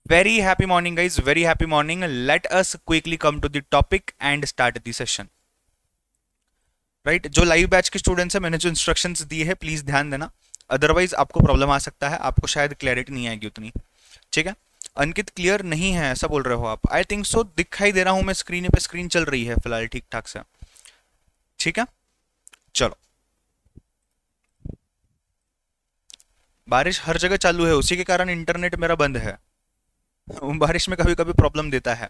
Very happy morning, guys. Very happy morning. Let us quickly come to the topic and start the session. Right जो live batch के students हैं, मैंने जो instructions दिए हैं please ध्यान देना, अदरवाइज आपको प्रॉब्लम आ सकता है, आपको शायद क्लैरिटी नहीं आएगी उतनी। ठीक है, अंकित क्लियर नहीं है ऐसा बोल रहे हो आप? आई थिंक सो, दिखाई दे रहा हूं मैं स्क्रीन पे, स्क्रीन चल रही है फिलहाल ठीक ठाक से। ठीक है, चलो। बारिश हर जगह चालू है, उसी के कारण इंटरनेट मेरा बंद है। बारिश में कभी कभी प्रॉब्लम देता है।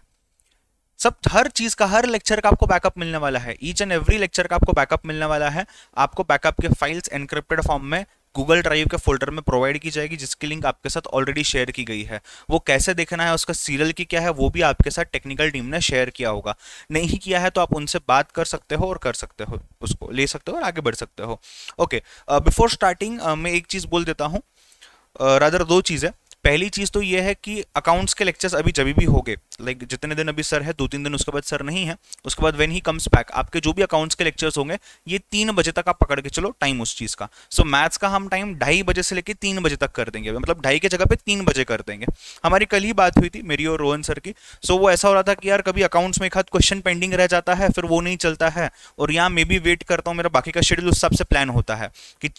सब हर चीज का, हर लेक्चर का आपको बैकअप मिलने वाला है, ईच एंड एवरी लेक्चर का आपको बैकअप मिलने वाला है। आपको बैकअप के फाइल्स एनक्रिप्टेड फॉर्म में गूगल ड्राइव के फोल्डर में प्रोवाइड की जाएगी, जिसकी लिंक आपके साथ ऑलरेडी शेयर की गई है। वो कैसे देखना है, उसका सीरियल की क्या है, वो भी आपके साथ टेक्निकल टीम ने शेयर किया होगा। नहीं किया है तो आप उनसे बात कर सकते हो और कर सकते हो, उसको ले सकते हो और आगे बढ़ सकते हो। ओके, बिफोर स्टार्टिंग मैं एक चीज बोल देता हूँ, रादर दो चीजें। पहली चीज तो ये है कि अकाउंट्स के लेक्चर्स अभी जब भी होंगे, लाइक जितने दिन अभी सर है, 2-3 दिन उसके बाद सर नहीं है, उसके बाद व्हेन ही कम्स बैक आपके जो भी अकाउंट्स के लेक्चर्स होंगे ये 3 बजे तक आप पकड़ के चलो टाइम उस चीज का। सो मैथ्स का हम टाइम 2:30 बजे से लेकर 3 बजे तक कर देंगे, मतलब 2:30 की जगह पे 3 बजे कर देंगे। हमारी कल ही बात हुई थी मेरी और रोहन सर की। सो वो ऐसा हो रहा था कि यार कभी अकाउंट्स में एक हाथ क्वेश्चन पेंडिंग रह जाता है, फिर वो नहीं चलता है, और यहाँ मैं भी वेट करता हूँ, मेरा बाकी का शेड्यूल उस हिसाब से प्लान होता है कि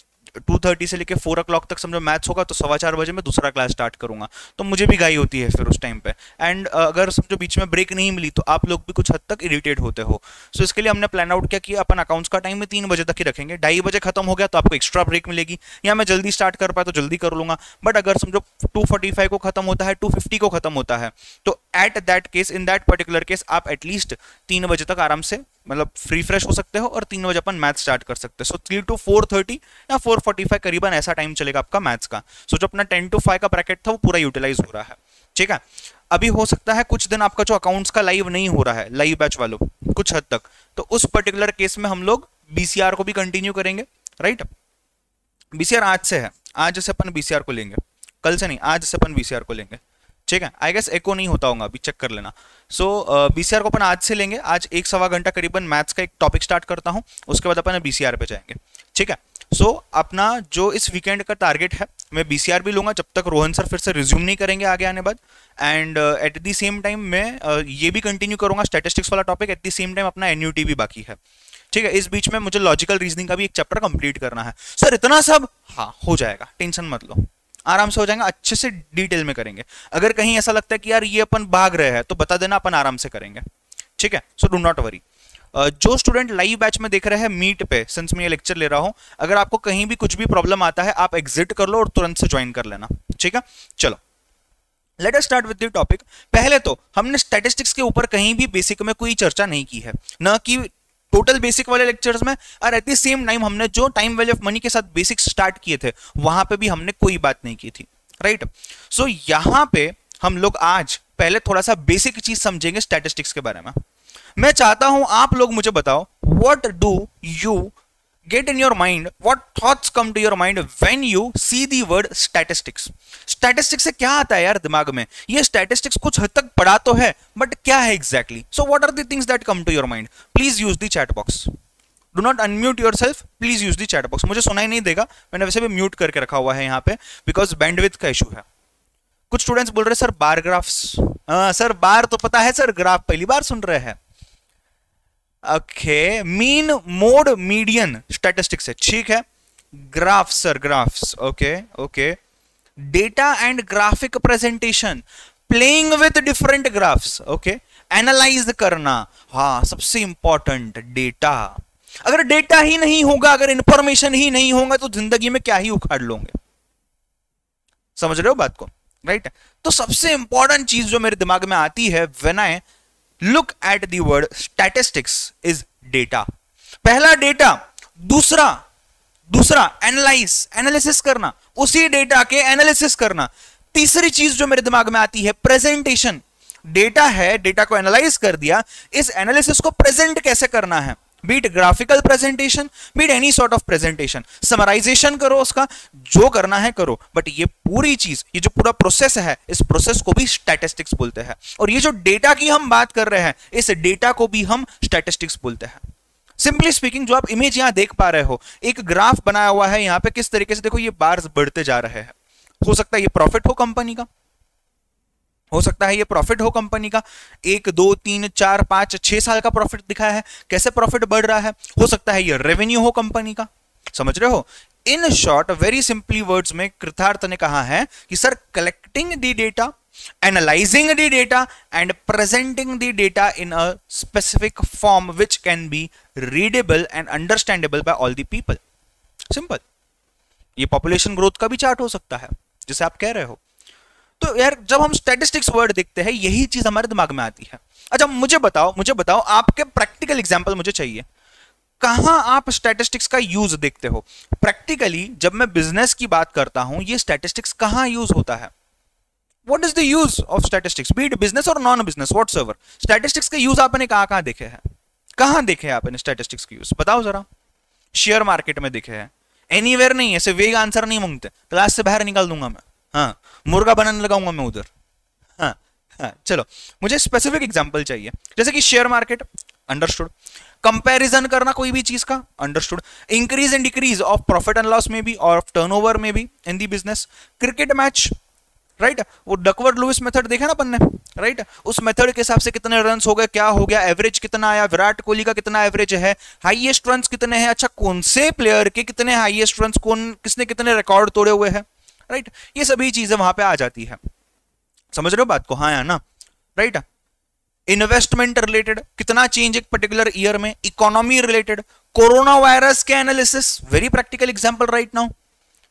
2:30 से लेके 4 o'clock तक समझो मैथ्स होगा, तो 4:15 बजे मैं दूसरा क्लास स्टार्ट करूंगा, तो मुझे भी गाई होती है फिर उस टाइम पे। एंड अगर समझो बीच में ब्रेक नहीं मिली तो आप लोग भी कुछ हद तक इरिटेट होते हो। सो इसके लिए हमने प्लान आउट किया कि अपन अकाउंट्स का टाइम में 3 बजे तक ही रखेंगे। 2:30 बजे खत्म हो गया तो आपको एक्स्ट्रा ब्रेक मिलेगी, या मैं जल्दी स्टार्ट कर पाया तो जल्दी कर लूंगा। बट अगर समझो 2:45 को खत्म होता है, 2:50 को खत्म होता है, तो at that case, in that particular case, आप एटलीस्ट 3 बजे तक आराम से मतलब फ्री फ्रेश हो सकते हो और 3 बजे अपन मैथ स्टार्ट कर सकते हैं। सो 3 to 4:30 या 4:45 करीबन ऐसा टाइम चलेगा आपका मैथ्स का। सो जो अपना 10 to 5 का ब्रैकेट था वो पूरा यूटिलाइज हो रहा है। ठीक है, अभी हो सकता है कुछ दिन आपका जो अकाउंट्स का लाइव नहीं हो रहा है, लाइव बैच वालों कुछ हद तक, तो उस पर्टिकुलर केस में हम लोग बीसीआर को भी कंटिन्यू करेंगे। राइट, बीसीआर आज से है, आज से अपन बीसीआर को लेंगे, कल से नहीं, आज से अपन बीसीआर को लेंगे। ठीक है, आई गेस एको नहीं होता होगा, अभी चेक कर लेना। सो बीसीआर को अपन आज से लेंगे, आज 1-1.25 घंटा करीबन मैथ्स का एक टॉपिक स्टार्ट करता हूँ, उसके बाद अपन बीसीआर पे जाएंगे। ठीक है, सो अपना जो इस वीकेंड का टारगेट है, मैं बीसीआर भी लूंगा जब तक रोहन सर फिर से रिज्यूम नहीं करेंगे आगे आने बाद। And eight the same time मैं ये भी कंटिन्यू करूंगा स्टैटिस्टिक्स वाला topic, eight the same time अपना एनयूटी भी बाकी है। ठीक है, इस बीच में मुझे लॉजिकल रीजनिंग का भी एक चैप्टर कंप्लीट करना है। सर इतना सब, हाँ हो जाएगा, टेंशन मत लो, आराम से हो जाएगा, अच्छे से डिटेल में करेंगे। अगर कहीं ऐसा लगता है कि यार ये अपन भाग रहे हैं तो बता देना, अपन आराम से करेंगे। ठीक है, सो डू नॉट वरी। जो स्टूडेंट लाइव बैच में देख रहे हैं मीट पे, सिंस मैं ये लेक्चर ले रहा हूं, अगर आपको कहीं भी कुछ भी प्रॉब्लम आता है आप एग्जिट कर लो और तुरंत से ज्वाइन कर लेना। ठीक है, चलो let us start with the topic. पहले तो हमने स्टैटिस्टिक्स के ऊपर कहीं भी बेसिक में कोई चर्चा नहीं की है, ना कि टोटल बेसिक वाले लेक्चर्स में, और एट द सेम टाइम हमने जो टाइम वैल्यू ऑफ मनी के साथ बेसिक स्टार्ट किए थे वहां पे भी हमने कोई बात नहीं की थी। राइट, सो यहां पे हम लोग आज पहले थोड़ा सा बेसिक चीज समझेंगे स्टैटिस्टिक्स के बारे में। मैं चाहता हूं आप लोग मुझे बताओ, what do you get in your mind, what thoughts come to your mind when you see the word statistics? Statistics से क्या आता है यार दिमाग में? ये स्टैटिस्टिक्स कुछ हद तक पढ़ा तो है, बट क्या है exactly? So what are the things that come to your mind? Please use the chat box, do not unmute योर सेल्फ, please use the chat box. मुझे सुनाई नहीं देगा, मैंने वैसे भी म्यूट करके रखा हुआ है यहाँ पे बिकॉज बैंडविड्थ का इशू है। कुछ स्टूडेंट्स बोल रहे सर बार ग्राफ्स, सर बार तो पता है सर, ग्राफ पहली बार सुन रहे हैं। Okay, mean mode median statistics है, ठीक है। Graph sir, graphs, okay okay. Data and graphic presentation, playing with different graphs, okay. Analyse करना, हाँ सबसे इंपॉर्टेंट डेटा। अगर डेटा ही नहीं होगा, अगर इंफॉर्मेशन ही नहीं होगा तो जिंदगी में क्या ही उखाड़ लोगे, समझ रहे हो बात को? राइट, तो सबसे इंपॉर्टेंट चीज जो मेरे दिमाग में आती है when I look at the word statistics is data. पहला डेटा, दूसरा एनालिसिस करना, उसी डेटा के एनालिसिस करना। तीसरी चीज जो मेरे दिमाग में आती है प्रेजेंटेशन। डेटा है, डेटा को एनालाइज कर दिया, इस एनालिसिस को प्रेजेंट कैसे करना है, be it graphical presentation, be it any sort of presentation, summarisation करो उसका, जो करना है करो। बट ये पूरी चीज, ये जो पूरा प्रोसेस है, इस प्रोसेस को भी स्टैटिस्टिक्स बोलते हैं। और ये जो डेटा की हम बात कर रहे हैं, इस डेटा को भी हम स्टैटिस्टिक्स बोलते हैं। सिंपली स्पीकिंग, जो आप इमेज यहां देख पा रहे हो, एक ग्राफ बनाया हुआ है यहां पे, किस तरीके से देखो ये बार्स बढ़ते जा रहे हैं। हो सकता है ये प्रॉफिट हो कंपनी का, हो सकता है ये प्रॉफिट हो कंपनी का, 1 2 3 4 5 6 साल का प्रॉफिट दिखाया है, कैसे प्रॉफिट बढ़ रहा है। हो सकता है ये रेवेन्यू हो कंपनी का, समझ रहे हो। In short, very simply words में कृतार्थ ने कहा है कि sir, collecting the data, analyzing the data and presenting the data in a specific form which can be readable and understandable by all the people. Simple. ये population growth का भी chart हो सकता है जिसे आप कह रहे हो। तो यार जब हम स्टैटिस्टिक्स वर्ड देखते हैं यही चीज हमारे दिमाग में आती है। अच्छा मुझे बताओ आपके प्रैक्टिकल एग्जांपल मुझे चाहिए, कहां आप स्टैटिस्टिक्स का यूज देखते हो प्रैक्टिकली। जब मैं बिजनेस की बात करता हूं ये स्टैटिस्टिक्स कहां यूज होता है? What is the use of statistics, be it business or non-business whatsoever? Statistics के यूज आपने कहां देखे हैं? कहां देखे हैं आपने स्टैटिस्टिक्स के यूज? बताओ जरा। शेयर मार्केट में दिखे हैं? एनीवेयर नहीं, ऐसे वेग आंसर नहीं मांगते, क्लास से बाहर निकाल दूंगा मैं। हाँ, मुर्गा बनाने लगाऊंगा मैं उधर। हाँ हाँ, चलो मुझे स्पेसिफिक एग्जांपल चाहिए, जैसे कि शेयर मार्केट, अंडरस्टूड। कंपैरिजन करना कोई भी चीज का, understood. Increase and decrease of profit and loss में भी और टर्नओवर में भी इन दी बिजनेस। क्रिकेट मैच, राइट, वो डकवर्थ लुइस मेथड देखा ना अपन ने, राइट, उस मेथड के हिसाब से कितने रन्स हो गए, क्या हो गया, एवरेज कितना आया, विराट कोहली का कितना एवरेज है, हाईएस्ट रन्स कितने हैं, अच्छा कौन से प्लेयर के कितने हाईएस्ट रन्स, कौन किसने कितने रिकॉर्ड तोड़े हुए हैं, राइट, ये सभी चीजें वहां पे आ जाती है। समझ रहे हो बात को? हाँ या ना, राइट। इन्वेस्टमेंट रिलेटेड कितना चेंज एक पर्टिकुलर ईयर में, इकोनॉमी रिलेटेड, कोरोना वायरस के analysis, very practical example right now,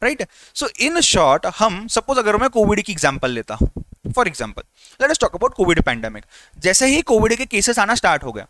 right. So in short, हम सपोज अगर मैं कोविड की एग्जांपल लेता हूं, for example let us talk about covid pandemic. जैसे ही कोविड के केसेस आना स्टार्ट हो गया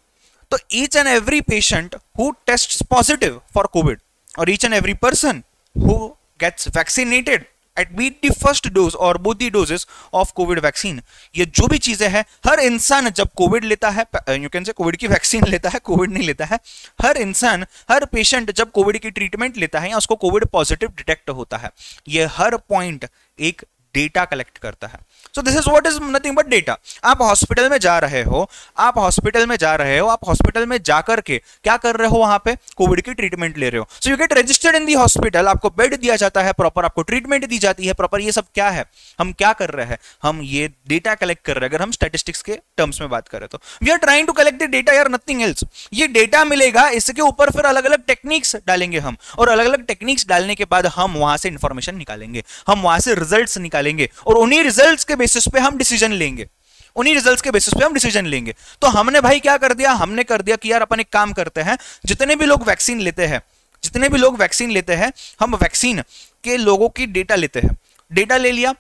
तो each and every patient who tests positive for covid और each and every person who gets vaccinated at beat the first dose or both the doses of COVID vaccine, ये जो भी चीजें हैं, हर इंसान जब कोविड लेता है, यू कैन से कोविड की वैक्सीन लेता है, कोविड नहीं लेता है, हर इंसान, हर पेशेंट जब कोविड की ट्रीटमेंट लेता है या उसको कोविड पॉजिटिव डिटेक्ट होता है, ये हर पॉइंट एक डेटा कलेक्ट करता है। So this is what is nothing but data. आप हॉस्पिटल में जा रहे हो, आप हॉस्पिटल में जाकर के क्या कर रहे हो? वहां पे कोविड की ट्रीटमेंट ले रहे हो। So you get registered in the hospital, आपको बेड दिया जाता है प्रॉपर, आपको ट्रीटमेंट दी जाती है प्रॉपर। ये सब क्या है? हम क्या कर रहे हैं? हम ये डेटा कलेक्ट कर रहे हैं। अगर हम स्टैटिस्टिक्स के टर्म्स में बात करें तो we are trying to collect the data यार, नथिंग एल्स। ये डेटा मिलेगा, इसके ऊपर फिर अलग अलग टेक्निक्स डालेंगे हम, और अलग अलग टेक्निक्स डालने के बाद हम वहां से इंफॉर्मेशन निकालेंगे, हम वहां से रिजल्ट्स निकालेंगे, और उन्हीं रिजल्ट्स के बेसिस पे हम डिसीजन लेंगे, उन्हीं रिजल्ट्स के बेसिस पे हम डिसीजन लेंगे। तो हमने भाई क्या कर दिया? हमने कर दिया कि यार अपन एक काम करते हैं, जितने भी लोग वैक्सीन लेते हैं, हम वैक्सीन के लोगों की डेटा लेते हैं। डेटा ले लिया,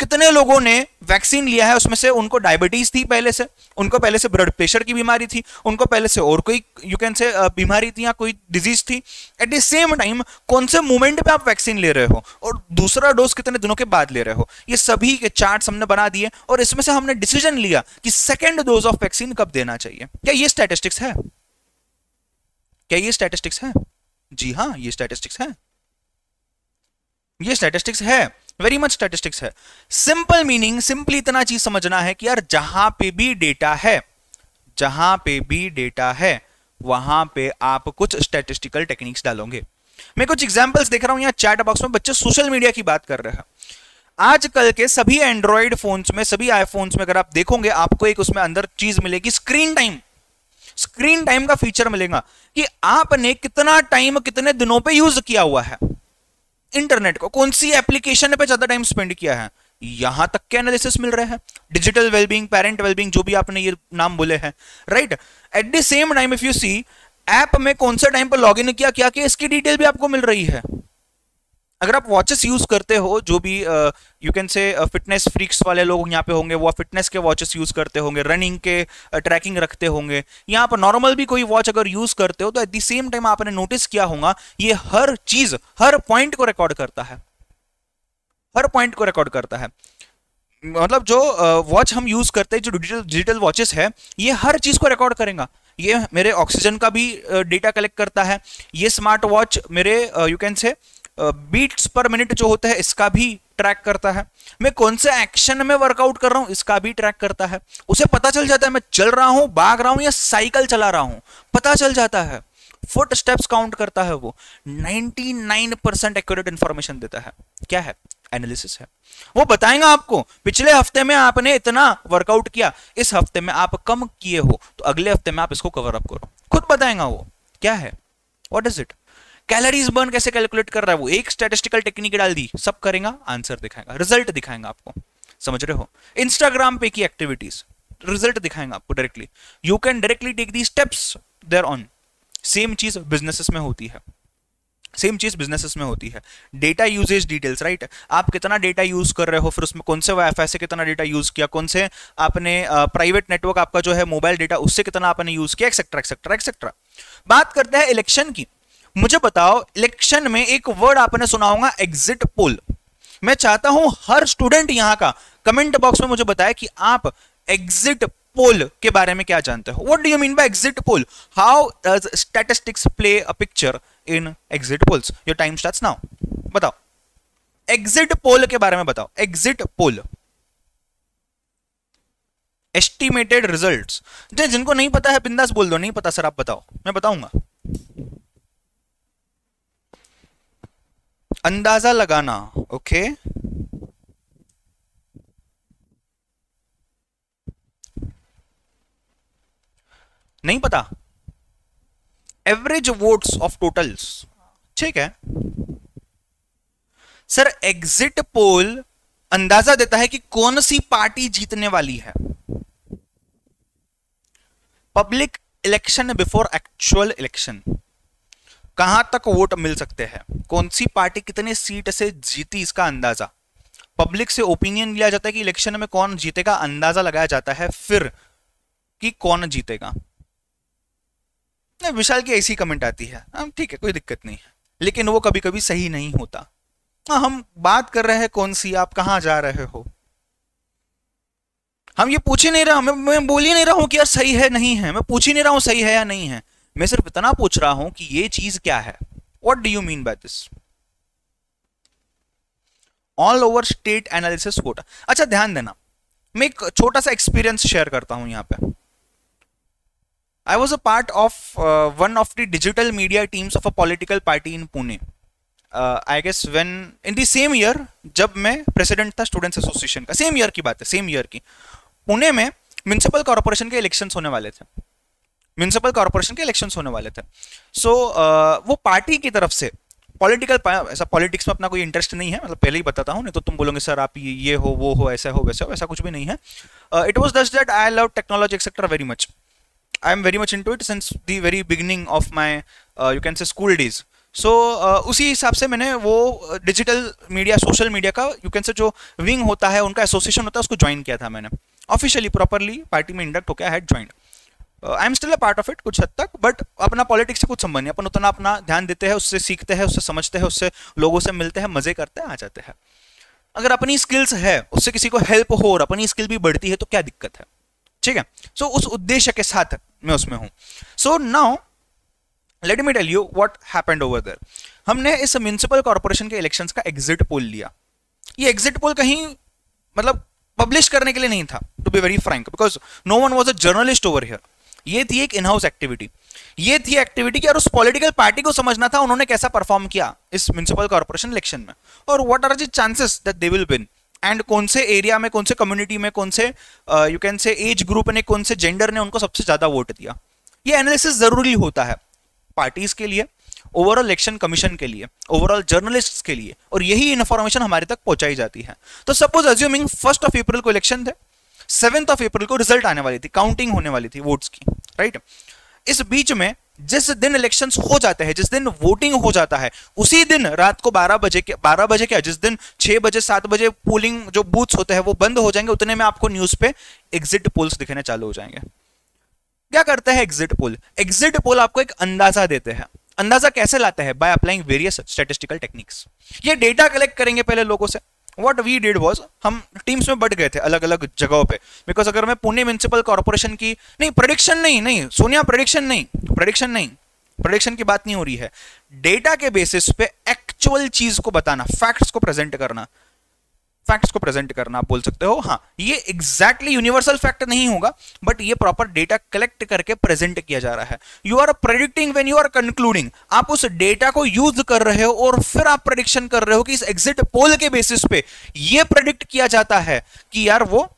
कितने लोगों ने वैक्सीन लिया है, उसमें से उनको डायबिटीज थी पहले से, उनको पहले से ब्लड प्रेशर की बीमारी थी, उनको पहले से और कोई यू कैन से बीमारी थी या कोई डिजीज थी। एट द सेम टाइम कौन से मोमेंट पे आप वैक्सीन ले रहे हो और दूसरा डोज कितने दिनों के बाद ले रहे हो, ये सभी के चार्ट्स हमने बना दिए, और इसमें से हमने डिसीजन लिया कि सेकेंड डोज ऑफ वैक्सीन कब देना चाहिए। क्या ये स्टैटिस्टिक्स है? क्या ये स्टैटिस्टिक्स है? जी हाँ, ये स्टैटिस्टिक्स है, ये स्टैटिस्टिक्स है, वेरी मच स्टैटिस्टिक्स है। सिंपल मीनिंग, सिंपली इतना चीज समझना है कि यार जहां पे भी डेटा है, वहां पे आप कुछ स्टैटिस्टिकल टेक्निक्स डालोगे। मैं कुछ एग्जांपल्स देख रहा हूं यहाँ चैट बॉक्स में, बच्चे सोशल मीडिया की बात कर रहे हैं। आजकल के सभी एंड्रॉइड फोन्स में, सभी आईफोन्स में अगर आप देखोगे, आपको एक उसमें अंदर चीज मिलेगी, स्क्रीन टाइम का फीचर मिलेगा कि आपने कितना टाइम कितने दिनों पे यूज किया हुआ है इंटरनेट को, कौन सी एप्लीकेशन पे ज्यादा टाइम स्पेंड किया है, यहां तक के एनालिसिस मिल रहे हैं। डिजिटल वेलबींग, पेरेंट वेलबींग, जो भी आपने ये नाम बोले हैं, right. At the same time if you see, app में कौन से टाइम पर लॉग इन किया, क्या किया, इसकी डिटेल भी आपको मिल रही है। अगर आप वॉचेस यूज करते हो, जो भी यू कैन से फिटनेस फ्रीक्स वाले लोग यहाँ पे होंगे, वो फिटनेस के वॉचेस यूज करते होंगे, रनिंग के ट्रैकिंग रखते होंगे, यहाँ पर नॉर्मल भी कोई वॉच अगर यूज करते हो तो एट द सेम टाइम आपने नोटिस किया होगा ये हर चीज, हर पॉइंट को रिकॉर्ड करता है, हर पॉइंट को रिकॉर्ड करता है। मतलब जो वॉच हम यूज करते हैं, जो डिजिटल वॉचेस है, ये हर चीज को रिकॉर्ड करेगा। ये मेरे ऑक्सीजन का भी डेटा कलेक्ट करता है, ये स्मार्ट वॉच मेरे you can say beats per minute जो होता है इसका भी ट्रैक करता है, मैं कौन से एक्शन में वर्कआउट कर रहा हूं इसका भी ट्रैक करता है। उसे पता चल जाता है मैं चल रहा हूं, भाग रहा हूं या साइकिल चला रहा हूं, पता चल जाता है। फुट स्टेप्स काउंट करता है वो, 99% एक्यूरेट इंफॉर्मेशन देता है। क्या है? एनालिसिस है। वो बताएगा आपको पिछले हफ्ते में आपने इतना वर्कआउट किया, इस हफ्ते में आप कम किए हो, तो अगले हफ्ते में आप इसको कवर अप करो। खुद बताएगा वो क्या है, what is it. Calories burn कैसे कैलकुलेट कर रहा है वो, एक स्टैटिस्टिकल टेक्निक डाल दी, सब करेगा, आंसर दिखाएगा, रिजल्ट दिखाएगा आपको। समझ रहे हो। इंस्टाग्राम पे की एक्टिविटीज, रिजल्ट दिखाएगा आपको directly. You can directly take the steps there on. Same चीज बिजनेसेस में होती है, सेम चीज बिजनेसेस में होती है। Data usages details, right. आप कितना डेटा यूज कर रहे हो, फिर उसमें कौन से वाईफाई से कितना डेटा यूज किया, कौन से आपने प्राइवेट नेटवर्क आपका जो है मोबाइल डेटा, उससे कितना आपने यूज किया, एक्सेट्रा एक्सेट्रा एक्सेट्रा। बात करते हैं इलेक्शन की। मुझे बताओ, इलेक्शन में एक वर्ड आपने सुना होगा, एग्जिट पोल। मैं चाहता हूं हर स्टूडेंट यहां का कमेंट बॉक्स में मुझे बताए कि आप एग्जिट पोल के बारे में क्या जानते हो। What do you mean bye exit poll, how does statistics play a picture in exit polls. Your time starts now. बताओ एग्जिट पोल के बारे में बताओ। Exit poll, estimated results. जिनको नहीं पता है बिंदास बोल दो, नहीं पता सर आप बताओ, मैं बताऊंगा। अंदाजा लगाना, ओके। नहीं पता, एवरेज वोट्स ऑफ टोटल्स, ठीक है सर। एग्जिट पोल अंदाजा देता है कि कौन सी पार्टी जीतने वाली है। Public election before actual election, कहां तक वोट मिल सकते हैं, कौन सी पार्टी कितने सीट से जीती, इसका अंदाजा। पब्लिक से ओपिनियन लिया जाता है कि इलेक्शन में कौन जीतेगा, अंदाजा लगाया जाता है फिर कि कौन जीतेगा। विशाल की ऐसी कमेंट आती है, ठीक है कोई दिक्कत नहीं है, लेकिन वो कभी कभी सही नहीं होता। हम बात कर रहे हैं कौन सी, आप कहां जा रहे हो। हम ये पूछ ही नहीं रहा, मैं बोल ही नहीं रहा हूं कि यार सही है नहीं है, मैं पूछ ही नहीं रहा हूं सही है या नहीं है, मैं सिर्फ इतना पूछ रहा हूं कि ये चीज क्या है। What do you mean by this. All over state analysis quota. अच्छा ध्यान देना, मैं एक छोटा सा एक्सपीरियंस शेयर करता हूं यहां पे। I was a part of one of the digital media teams of a political party in Pune. I guess when in the same year, जब मैं प्रेसिडेंट था स्टूडेंट्स एसोसिएशन का, सेम ईयर की बात है, सेम ईयर की। पुणे में municipal corporation के इलेक्शंस होने वाले थे, म्युनिसिपल कॉर्पोरेशन के इलेक्शंस होने वाले थे। सो वो पार्टी की तरफ से पॉलिटिकल, ऐसा पॉलिटिक्स में अपना कोई इंटरेस्ट नहीं है, मतलब पहले ही बताता हूँ, नहीं तो तुम बोलोगे सर आप ये हो वो हो ऐसा हो वैसा हो, ऐसा कुछ भी नहीं है। It was just that I love technology etcetera very much. I am very much into it since the very beginning of my you can say school days. So उसी हिसाब से मैंने वो डिजिटल मीडिया, सोशल मीडिया का you can से जो wing होता है, उनका एसोसिएशन होता है, उसको ज्वाइन किया था मैंने ऑफिशियली, प्रॉपरली पार्टी में इंडक्ट होकर I had joined. I am still a part of it कुछ हद तक, बट अपना पॉलिटिक्स से कुछ संबंध नहीं, अपन उतना अपना ध्यान देते हैं, उससे सीखते हैं, उससे समझते हैं, उससे लोगों से मिलते हैं, मजे करते हैं, आ जाते हैं। अगर अपनी स्किल्स है, उससे किसी को हेल्प हो और अपनी स्किल भी बढ़ती है तो क्या दिक्कत है, ठीक है। सो उस उद्देश्य के साथ मैं उसमें हूं। So now let me tell you what happened over there. हमने इस म्युनिसिपल कॉर्पोरेशन के इलेक्शंस का एग्जिट पोल लिया। ये एग्जिट पोल कहीं मतलब पब्लिश करने के लिए नहीं था, to be very frank, because no one was a journalist over here. ये थी एक इन हाउस एक्टिविटी, ये थी एक्टिविटी कि यार उस पॉलिटिकल पार्टी को समझना था उन्होंने कैसा परफॉर्म किया इस म्युनिसिपल कॉर्पोरेशन इलेक्शन में, और what are the chances that they will win, and कौन से एरिया में, कौन से कम्युनिटी में, कौन से यू कैन से एज ग्रुप ने, कौन से जेंडर ने उनको सबसे ज्यादा वोट दिया। ये एनालिसिस जरूरी होता है पार्टीज के लिए, ओवरऑल इलेक्शन कमीशन के लिए, ओवरऑल जर्नलिस्ट्स के लिए, और यही इंफॉर्मेशन हमारे तक पहुंचाई जाती है। तो सपोज अज्यूमिंग 1 अप्रैल को इलेक्शन थे, 7 अप्रैल को रिजल्ट आने वाली थी, काउंटिंग होने वाली थी वोट्स की, राइट। इस बीच में जिस दिन इलेक्शंस हो जाते हैं, जिस दिन वोटिंग हो जाता है, उसी दिन रात को 12 बजे क्या, जिस दिन 6 बजे 7 बजे पोलिंग जो बूथ्स होते हैं वो बंद हो जाएंगे, उतने में आपको न्यूज पे एग्जिट पोल्स दिखने चालू हो जाएंगे। क्या करते हैं एग्जिट पोल? एग्जिट पोल आपको एक अंदाजा देते हैं। अंदाजा कैसे लाते हैं? By applying various statistical techniques. ये डेटा कलेक्ट करेंगे पहले लोगों से। What we did was, हम टीम्स में बढ़ गए थे अलग अलग जगहों पे, बिकॉज अगर मैं पुणे म्युनिसिपल कॉर्पोरेशन की प्रेडिक्शन नहीं सोनिया, प्रेडिक्शन की बात नहीं हो रही है, डेटा के बेसिस पे एक्चुअल चीज को बताना, फैक्ट्स को प्रेजेंट करना। फैक्ट्स को प्रेजेंट करना, आप बोल सकते हो। हाँ, ये एग्जैक्टली यूनिवर्सल फैक्ट नहीं होगा, बट ये प्रॉपर डेटा कलेक्ट करके प्रेजेंट किया जा रहा है। You are predicting when you are concluding, आप उस डेटा को यूज कर रहे हो और फिर आप प्रेडिक्शन कर रहे हो कि इस एग्जिट पोल के बेसिस पे ये प्रेडिक्ट किया जाता है कि यार वो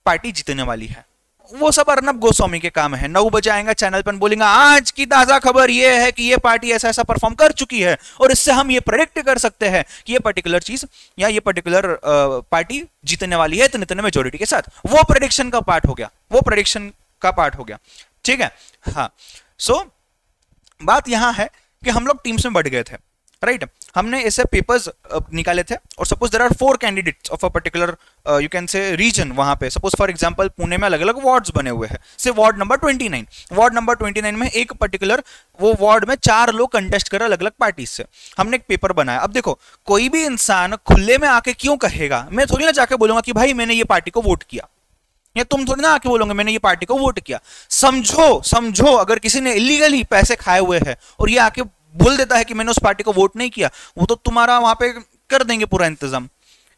पार्टी जीतने वाली है। वो सब अर्नब गोस्वामी के काम है। 9 बजे आएगा चैनल पर, बोलेंगे आज की ताजा खबर ये है कि ये पार्टी ऐसा ऐसा परफॉर्म कर चुकी है और इससे हम ये प्रेडिक्ट कर सकते हैं कि ये पर्टिकुलर चीज या ये पर्टिकुलर पार्टी जीतने वाली है इतने मेजोरिटी के साथ। वो प्रेडिक्शन का पार्ट हो गया, वो प्रेडिक्शन का पार्ट हो गया, ठीक है। हाँ, सो बात यहां है कि हम लोग टीम्स में बढ़ गए थे, राइट। हमने ऐसे पेपर्स निकाले थे और suppose there are 4 candidates of a particular you can say region. वहां पे सपोज फॉर एग्जांपल पुणे में अलग अलग वार्ड्स बने हुए हैं, से वार्ड नंबर 29, वार्ड नंबर 29 में एक पर्टिकुलर वो वार्ड में 4 लोग कंटेस्ट कर अलग अलग पार्टी से। हमने एक पेपर बनाया। अब देखो, कोई भी इंसान खुले में आके क्यों कहेगा, मैं थोड़ी ना जाके बोलूंगा कि भाई मैंने ये पार्टी को वोट किया, या तुम थोड़ी ना आके बोलोगे मैंने ये पार्टी को वोट किया। समझो अगर किसी ने इलीगली पैसे खाए हुए हैं और ये आके बोल देता है कि मैंने उस पार्टी को वोट नहीं किया, वो तो तुम्हारा वहां पे कर देंगे पूरा इंतजाम,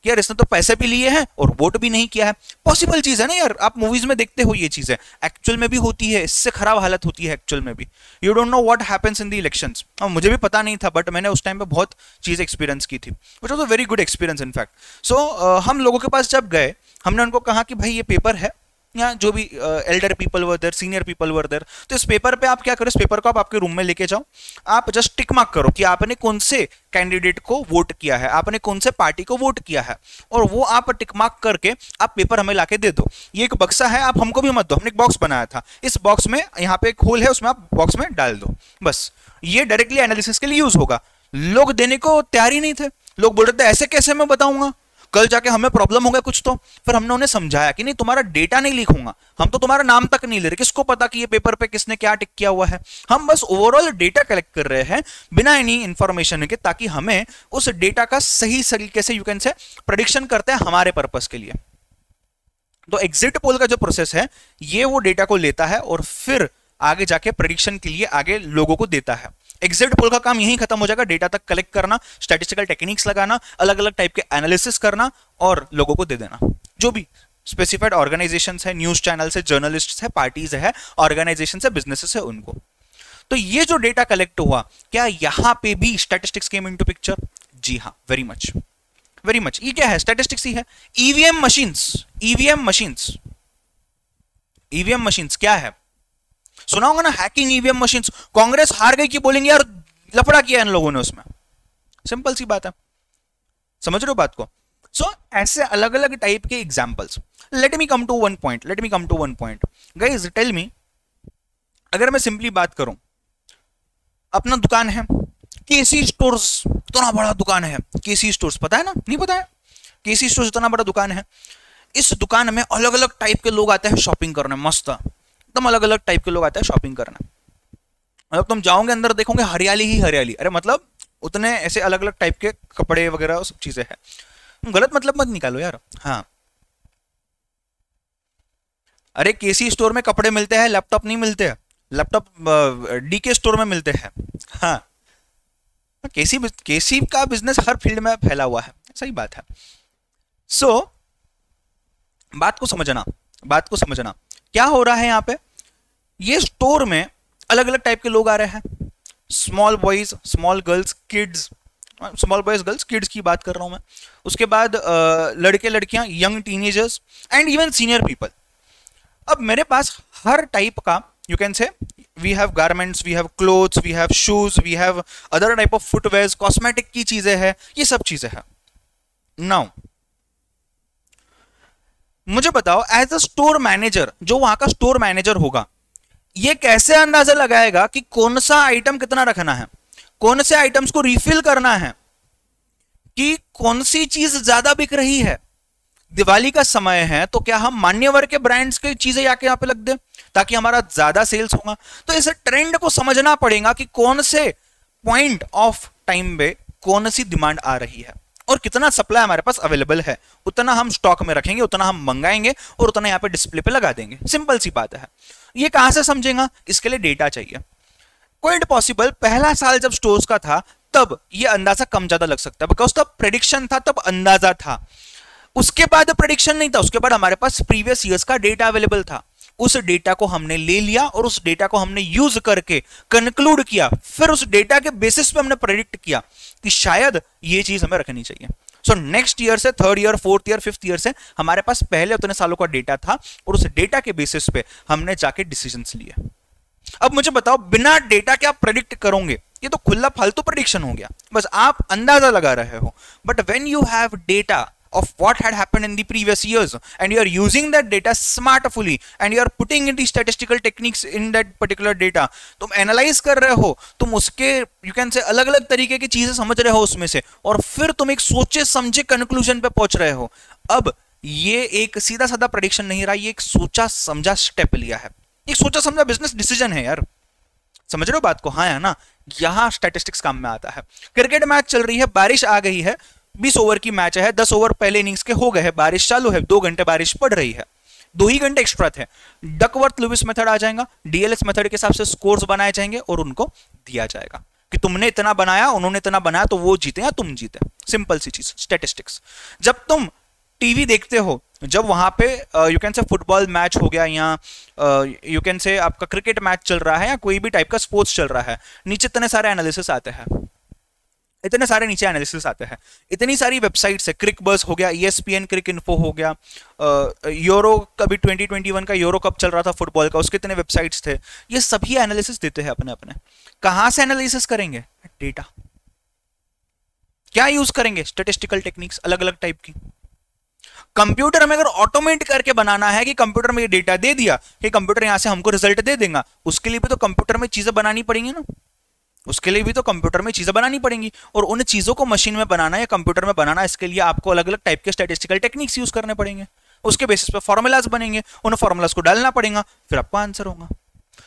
यार इसने तो पैसे भी लिए हैं और वोट भी नहीं किया है। पॉसिबल चीज है ना यार, आप मूवीज में देखते हो ये चीजें, एक्चुअल में भी होती है, इससे खराब हालत होती है एक्चुअल में भी। You don't know what happens in the elections. मुझे भी पता नहीं था, बट मैंने उस टाइम पे बहुत चीज एक्सपीरियंस की थी, which was a very good experience in fact. So हम लोगों के पास जब गए, हमने उनको कहा कि भाई ये पेपर है, या जो भी elder people were there, senior people were there, तो इस पेपर पे आप क्या करो, इस पेपर को आप आपके रूम में लेके जाओ, आप जस्ट टिक मार्क करो कि आपने कौन से कैंडिडेट को वोट किया है, आपने कौन से पार्टी को वोट किया है, और वो आप टिक मार्क करके आप पेपर हमें लाके दे दो। ये एक बक्सा है, आप हमको भी मत दो, हमने एक बॉक्स बनाया था, इस बॉक्स में यहाँ पे एक होल है, उसमें आप बॉक्स में डाल दो, बस। ये डायरेक्टली एनालिसिस के लिए यूज होगा। लोग देने को तैयार ही नहीं थे, लोग बोल रहे थे ऐसे कैसे मैं बताऊंगा, कल जाके हमें प्रॉब्लम होगा कुछ तो। फिर हमने उन्हें समझाया कि नहीं, तुम्हारा डेटा नहीं लीक होगा, हम तो तुम्हारा नाम तक नहीं ले रहे, किसको पता कि ये पेपर पे किसने क्या टिक किया हुआ है, हम बस ओवरऑल डेटा कलेक्ट कर रहे हैं बिना एनी इंफॉर्मेशन के, ताकि हमें उस डेटा का सही तरीके से यू कैन से प्रेडिक्शन करते हैं हमारे पर्पस के लिए। तो एग्जिट पोल का जो प्रोसेस है, ये वो डेटा को लेता है और फिर आगे जाके प्रेडिक्शन के लिए आगे लोगों को देता है। एग्जिट पोल का काम यही खत्म हो जाएगा, डेटा तक कलेक्ट करना, स्टैटिस्टिकल टेक्निक्स लगाना, अलग अलग टाइप के एनालिसिस करना और लोगों को दे देना। जो भी स्पेसिफाइड ऑर्गेनाइजेशन है, न्यूज चैनल है, जर्नलिस्ट है, पार्टीज है, ऑर्गेनाइजेशन है, बिजनेसेस है, उनको। तो ये जो डेटा कलेक्ट हुआ, क्या यहां पे भी स्टैटिस्टिक्स केम इनटू पिक्चर? जी हाँ, वेरी मच वेरी मच। ये क्या है? स्टैटिस्टिक्स ही है। EVM machines, EVM machines, EVM machines क्या है? सुना होगा ना, हैकिंग ईवीएम मशीन्स। कांग्रेस हार गई कि बोलेंगे यार लफड़ा किया इन लोगों ने उसमें। सिंपल सी बात है, समझ रहे हो बात को? सो ऐसे अलग अलग टाइप के examples. Let me come to one point guys, tell me, अगर मैं सिंपली बात करूं, अपना दुकान है केसी स्टोर्स, इतना बड़ा दुकान है केसी स्टोर्स, पता है ना? नहीं पता है? केसी स्टोर्स इतना बड़ा दुकान है, इस दुकान में अलग अलग टाइप के लोग आते हैं शॉपिंग करने, मस्त एकदम अलग अलग टाइप के लोग आते हैं शॉपिंग करना। मतलब तुम जाओगे अंदर देखोगे हरियाली ही हरियाली, अरे मतलब उतने ऐसे अलग अलग टाइप के कपड़े वगैरह सब चीजें हैं। गलत मतलब मत निकालो यार। हाँ, अरे केसी स्टोर में कपड़े मिलते हैं, लैपटॉप नहीं मिलते हैं, लैपटॉप डीके स्टोर में मिलते हैं। हाँ, केसी का बिजनेस हर फील्ड में फैला हुआ है, सही बात है। सो बात को समझना क्या हो रहा है यहाँ पे। ये स्टोर में अलग अलग टाइप के लोग आ रहे हैं, small boys, small girls, kids, small boys girls kids की बात कर रहा हूं मैं। उसके बाद लड़के लड़कियां, young teenagers and even senior people. अब मेरे पास हर टाइप का, you can say, we have garments, we have clothes, we have shoes, we have other type of footwear, cosmetic की चीजें हैं, ये सब चीजें हैं। नाउ मुझे बताओ, एज अ स्टोर मैनेजर, जो वहां का स्टोर मैनेजर होगा, ये कैसे अंदाजा लगाएगा कि कौन सा आइटम कितना रखना है, कौन से आइटम्स को रिफिल करना है, कि कौन सी चीज ज्यादा बिक रही है। दिवाली का समय है तो क्या हम मान्यवर के ब्रांड्स की चीजें आके यहाँ पे लग दे ताकि हमारा ज्यादा सेल्स होगा? तो इस ट्रेंड को समझना पड़ेगा कि कौन से पॉइंट ऑफ टाइम पे कौन सी डिमांड आ रही है और कितना सप्लाई हमारे पास अवेलेबल है, उतना हम स्टॉक में रखेंगे, उतना हम मंगाएंगे और उतना यहाँ पे डिस्प्ले पे लगा देंगे। सिंपल सी बात है। ये कहां से समझेगा? इसके लिए डेटा चाहिए। क्वाइट पॉसिबल पहला साल जब स्टोर्स का था तब ये अंदाजा कम ज्यादा लग सकता है, बिकॉज तब प्रेडिक्शन था, तब अंदाजा था। उसके बाद प्रेडिक्शन नहीं था, उसके बाद हमारे पास प्रीवियस ईयर्स का डेटा अवेलेबल था। उस डेटा को हमने ले लिया और उस डेटा को हमने यूज करके कंक्लूड किया, फिर उस डेटा के बेसिस पे हमने प्रेडिक्ट किया कि शायद ये चीज हमें रखनी चाहिए। सो नेक्स्ट ईयर से, third year, fourth year, fifth year से हमारे पास पहले उतने सालों का डेटा था और उस डेटा के बेसिस पे हमने जाके डिसीजंस लिए। अब मुझे बताओ, बिना डेटा के आप प्रेडिक्ट करोगे, ये तो खुला फालतू प्रेडिक्शन हो गया, बस आप अंदाजा लगा रहे हो। But when you have data of what had happened in the previous years and you are using that data smartly and you are putting in the statistical techniques in that particular data, तुम analyse कर रहे हो, तुम उसके you can से अलग अलग तरीके की चीजें समझ रहे हो उसमें से, और फिर तुम एक सोचे समझे कंक्लूजन पे पहुंच रहे हो। अब ये एक सीधा साधा प्रेडिक्शन नहीं रहा, ये एक सोचा समझा स्टेप लिया है, एक सोचा समझा बिजनेस डिसीजन है यार। समझ रहे हो बात को? हाँ है ना, यहां स्टैटिस्टिक्स काम में आता है। क्रिकेट मैच चल रही है, बारिश आ गई है, 20 ओवर की मैच है, 10 ओवर पहले इनिंग्स के हो गए हैं, बारिश चालू है, 2 घंटे बारिश पड़ रही है, 2 ही घंटे एक्स्ट्रा थे। डकवर्थ लुइस मेथड आ जाएगा, डीएलएस मेथड के हिसाब से स्कोर्स बनाए जाएंगे और उनको दिया जाएगा कि तुमने इतना बनाया, उन्होंने इतना बनाया, तो वो जीते या तुम जीते। सिंपल सी चीज, स्टैटिस्टिक्स। जब तुम टीवी देखते हो, जब वहां पे यू कैन से फुटबॉल मैच हो गया या यू कैन से आपका क्रिकेट मैच चल रहा है या कोई भी टाइप का स्पोर्ट्स चल रहा है, नीचे इतने सारे एनालिसिस आते हैं, इतने सारे नीचे एनालिसिस आते हैं, इतनी सारी वेबसाइट्स है, क्रिक बस हो गया, ESPN क्रिक इन्फो हो गया, यूरो कभी 2021 का यूरो कप चल रहा था फुटबॉल का, उसके इतने वेबसाइट्स थे, ये सभी एनालिसिस देते हैं अपने अपने। कहां से एनालिसिस करेंगे? डेटा। क्या यूज करेंगे? स्टैटिस्टिकल टेक्निक्स अलग अलग टाइप की। कंप्यूटर में अगर ऑटोमेट करके बनाना है कि कंप्यूटर में ये डेटा दे दिया कि कंप्यूटर यहां से हमको रिजल्ट दे देगा, उसके लिए भी तो कंप्यूटर में चीजें बनानी पड़ेंगी ना, उसके लिए भी तो कंप्यूटर में चीजें बनानी पड़ेंगी, और उन चीजों को मशीन में बनाना या कंप्यूटर में बनाना, इसके लिए आपको अलग अलग टाइप के स्टैटिस्टिकल टेक्निक्स यूज करने पड़ेंगे, उसके बेसिस पे फॉर्मूलाज बनेंगे, उन फॉर्मूलाज को डालना पड़ेगा, फिर आपको आंसर होगा।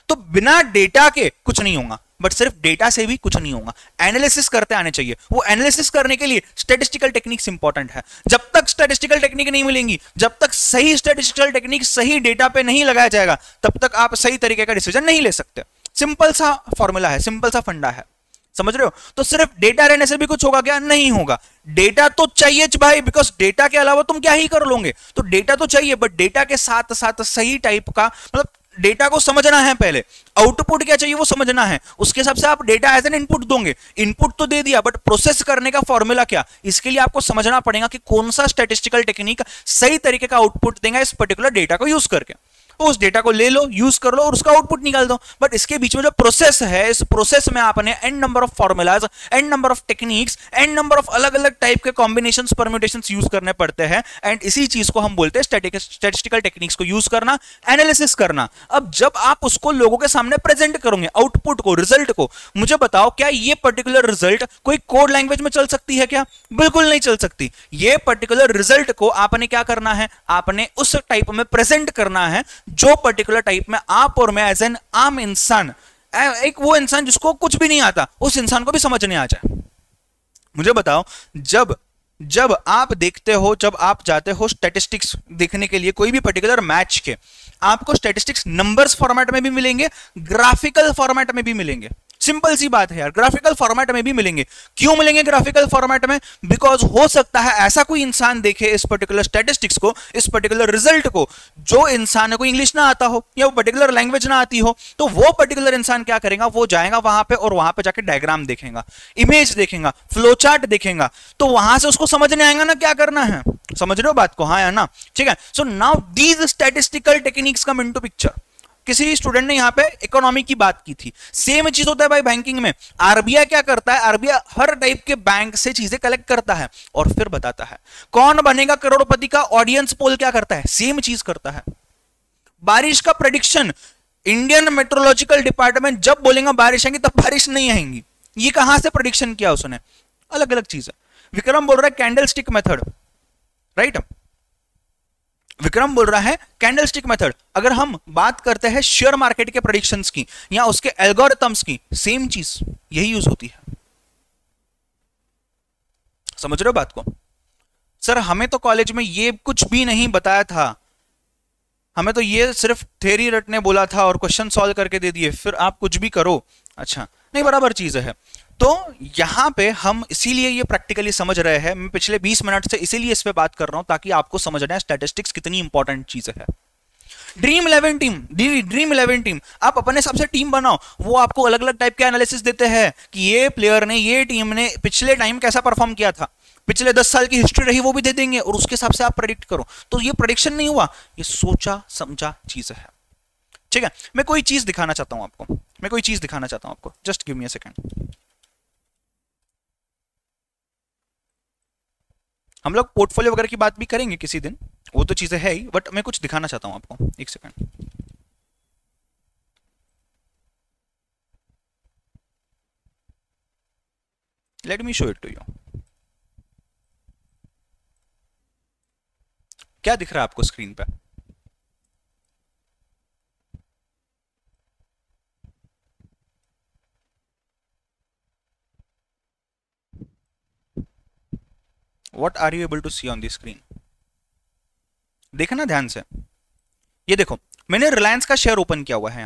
तो बिना डेटा के कुछ नहीं होगा, बट सिर्फ डेटा से भी कुछ नहीं होगा, एनालिसिस करते आने चाहिए। वो एनालिसिस करने के लिए स्टैटिस्टिकल टेक्निक्स इंपॉर्टेंट है। जब तक स्टैटिस्टिकल टेक्निक नहीं मिलेंगी, जब तक सही स्टैटिस्टिकल टेक्निक सही डेटा पे नहीं लगाया जाएगा, तब तक आप सही तरीके का डिसीजन नहीं ले सकते। सिंपल सा फॉर्मूला है, सिंपल सा फंडा है, समझ रहे हो? तो सिर्फ डेटा रहने से भी कुछ होगा क्या? नहीं होगा। डेटा तो चाहिए भाई, बिकॉज डेटा के अलावा तुम क्या ही कर लोगे, तो डेटा तो चाहिए, बट डेटा के साथ साथ सही टाइप का, मतलब डेटा को समझना है, पहले आउटपुट क्या चाहिए वो समझना है, उसके हिसाब से आप डेटा एज एन इनपुट दोगे। इनपुट तो दे दिया, बट प्रोसेस करने का फॉर्मूला क्या, इसके लिए आपको समझना पड़ेगा कि कौन सा स्टैटिस्टिकल टेक्निक सही तरीके का आउटपुट देगा इस पर्टिकुलर डेटा को यूज करके। उस डेटा को ले लो, यूज कर लो और उसका आउटपुट निकाल दो। बट इसके बीच में जो प्रोसेस है, इस प्रोसेस में आपने n number of formulas, n number of techniques, n number of अलग अलग टाइप के कॉम्बिनेशंस, परम्यूटेशंस यूज करने पड़ते हैं, एंड इसी चीज को हम बोलते हैं स्टैटिस्टिकल टेक्निक्स को यूज करना, एनालिसिस करना। अब जब आप उसको लोगों के सामने प्रेजेंट करोगे, आउटपुट को, रिजल्ट को, मुझे बताओ क्या ये पर्टिकुलर रिजल्ट कोई कोड लैंग्वेज में चल सकती है क्या? बिल्कुल नहीं चल सकती। ये पर्टिकुलर रिजल्ट को आपने क्या करना है, आपने उस टाइप में प्रेजेंट करना है जो पर्टिकुलर टाइप में आप और मैं एज एन आम इंसान, एक वो इंसान जिसको कुछ भी नहीं आता, उस इंसान को भी समझने आ जाए। मुझे बताओ, जब आप देखते हो, जब आप जाते हो स्टैटिस्टिक्स देखने के लिए कोई भी पर्टिकुलर मैच के, आपको स्टैटिस्टिक्स नंबर्स फॉर्मेट में भी मिलेंगे, ग्राफिकल फॉर्मेट में भी मिलेंगे। सिंपल सी बात है यार, ग्राफिकल फॉर्मेट में भी मिलेंगे। क्यों मिलेंगे ग्राफिकल फॉर्मेट में? बिकॉज हो सकता है ऐसा कोई इंसान देखे इस पर्टिकुलर स्टैटिस्टिक्स को, इस पर्टिकुलर रिजल्ट को, जो इंसान को इंग्लिश ना आता हो या वो पर्टिकुलर लैंग्वेज ना आती हो, तो वो पर्टिकुलर इंसान क्या करेगा, वो जाएगा वहां पे और वहां पे जाके डायग्राम देखेगा, इमेज देखेगा, फ्लो चार्ट देखेगा, तो वहां से उसको समझ नहीं आएगा ना क्या करना है। समझ रहे हो बात को? हाँ या ना? ठीक है। So now these statistical techniques come into picture. किसी स्टूडेंट ने यहां पे इकोनॉमी की बात की थी, सेम चीज होता है भाई बैंकिंग में। आरबीआई क्या करता है, आरबीआई हर टाइप के बैंक से चीजें कलेक्ट करता है और फिर बताता है कौन बनेगा करोड़पति का। ऑडियंस पोल क्या करता है, सेम चीज करता है। बारिश का प्रेडिक्शन, इंडियन मेट्रोलॉजिकल डिपार्टमेंट जब बोलेगा बारिश आएगी तब बारिश नहीं आएंगी, ये कहां से प्रेडिक्शन किया उसने? अलग अलग चीज है। विक्रम बोल रहा है कैंडलस्टिक मेथड, राइट? विक्रम बोल रहा है कैंडलस्टिक मेथड। अगर हम बात करते हैं शेयर मार्केट के प्रेडिक्शंस की या उसके एल्गोरिथम्स की, सेम चीज यही यूज होती है। समझ रहे हो बात को? सर हमें तो कॉलेज में ये कुछ भी नहीं बताया था, हमें तो ये सिर्फ थ्योरी रटने बोला था और क्वेश्चन सॉल्व करके दे दिए, फिर आप कुछ भी करो। अच्छा नहीं, बराबर चीज है। तो यहां पे हम इसीलिए ये प्रैक्टिकली समझ रहे हैं, मैं पिछले 20 मिनट से इसीलिए इस पे बात कर रहा हूं ताकि आपको समझ आए स्टैटिस्टिक्स कितनी इंपॉर्टेंट चीज है। ड्रीम 11 टीम, ड्रीम 11 टीम, आप अपने हिसाब से टीम बनाओ, वो आपको अलग अलग टाइप के एनालिसिस देते हैं कि ये प्लेयर ने, ये टीम ने पिछले टाइम कैसा परफॉर्म किया था, पिछले 10 साल की हिस्ट्री रही वो भी दे देंगे और उसके हिसाब से आप प्रेडिक्ट करो। तो ये प्रेडिक्शन नहीं हुआ, ये सोचा समझा चीज है। ठीक है, मैं कोई चीज दिखाना चाहता हूं आपको, just give me a second. हम लोग पोर्टफोलियो वगैरह की बात भी करेंगे किसी दिन, वो तो चीजें है ही, बट मैं कुछ दिखाना चाहता हूं आपको, एक second. Let me show it to you. क्या दिख रहा है आपको स्क्रीन पे? What are you able to see on the screen? देखना ध्यान से, ये देखो मैंने रिलायंस का शेयर ओपन किया हुआ है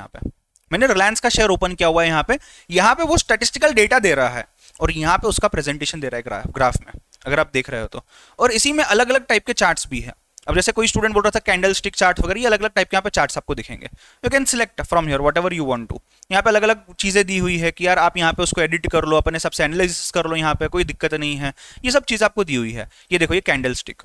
यहाँ पे वो स्टैटिस्टिकल डेटा दे रहा है और यहाँ पे उसका प्रेजेंटेशन दे रहा है ग्राफ में, अगर आप देख रहे हो तो। और इसी में अलग अलग टाइप के चार्ट्स भी है। अब जैसे कोई स्टूडेंट बोल रहा था कैंडल स्टिक चार्ट वगैरह, ये अलग अलग टाइप के यहाँ पे चार्ट्स आपको दिखेंगे। You can select from here whatever you want to. यहाँ पे अलग अलग चीजें दी हुई है कि यार आप यहाँ पे उसको एडिट कर लो, अपने सबसे एनालिसिस कर लो, यहाँ पे कोई दिक्कत नहीं है, ये सब चीज आपको दी हुई है। ये देखो ये कैंडल स्टिक,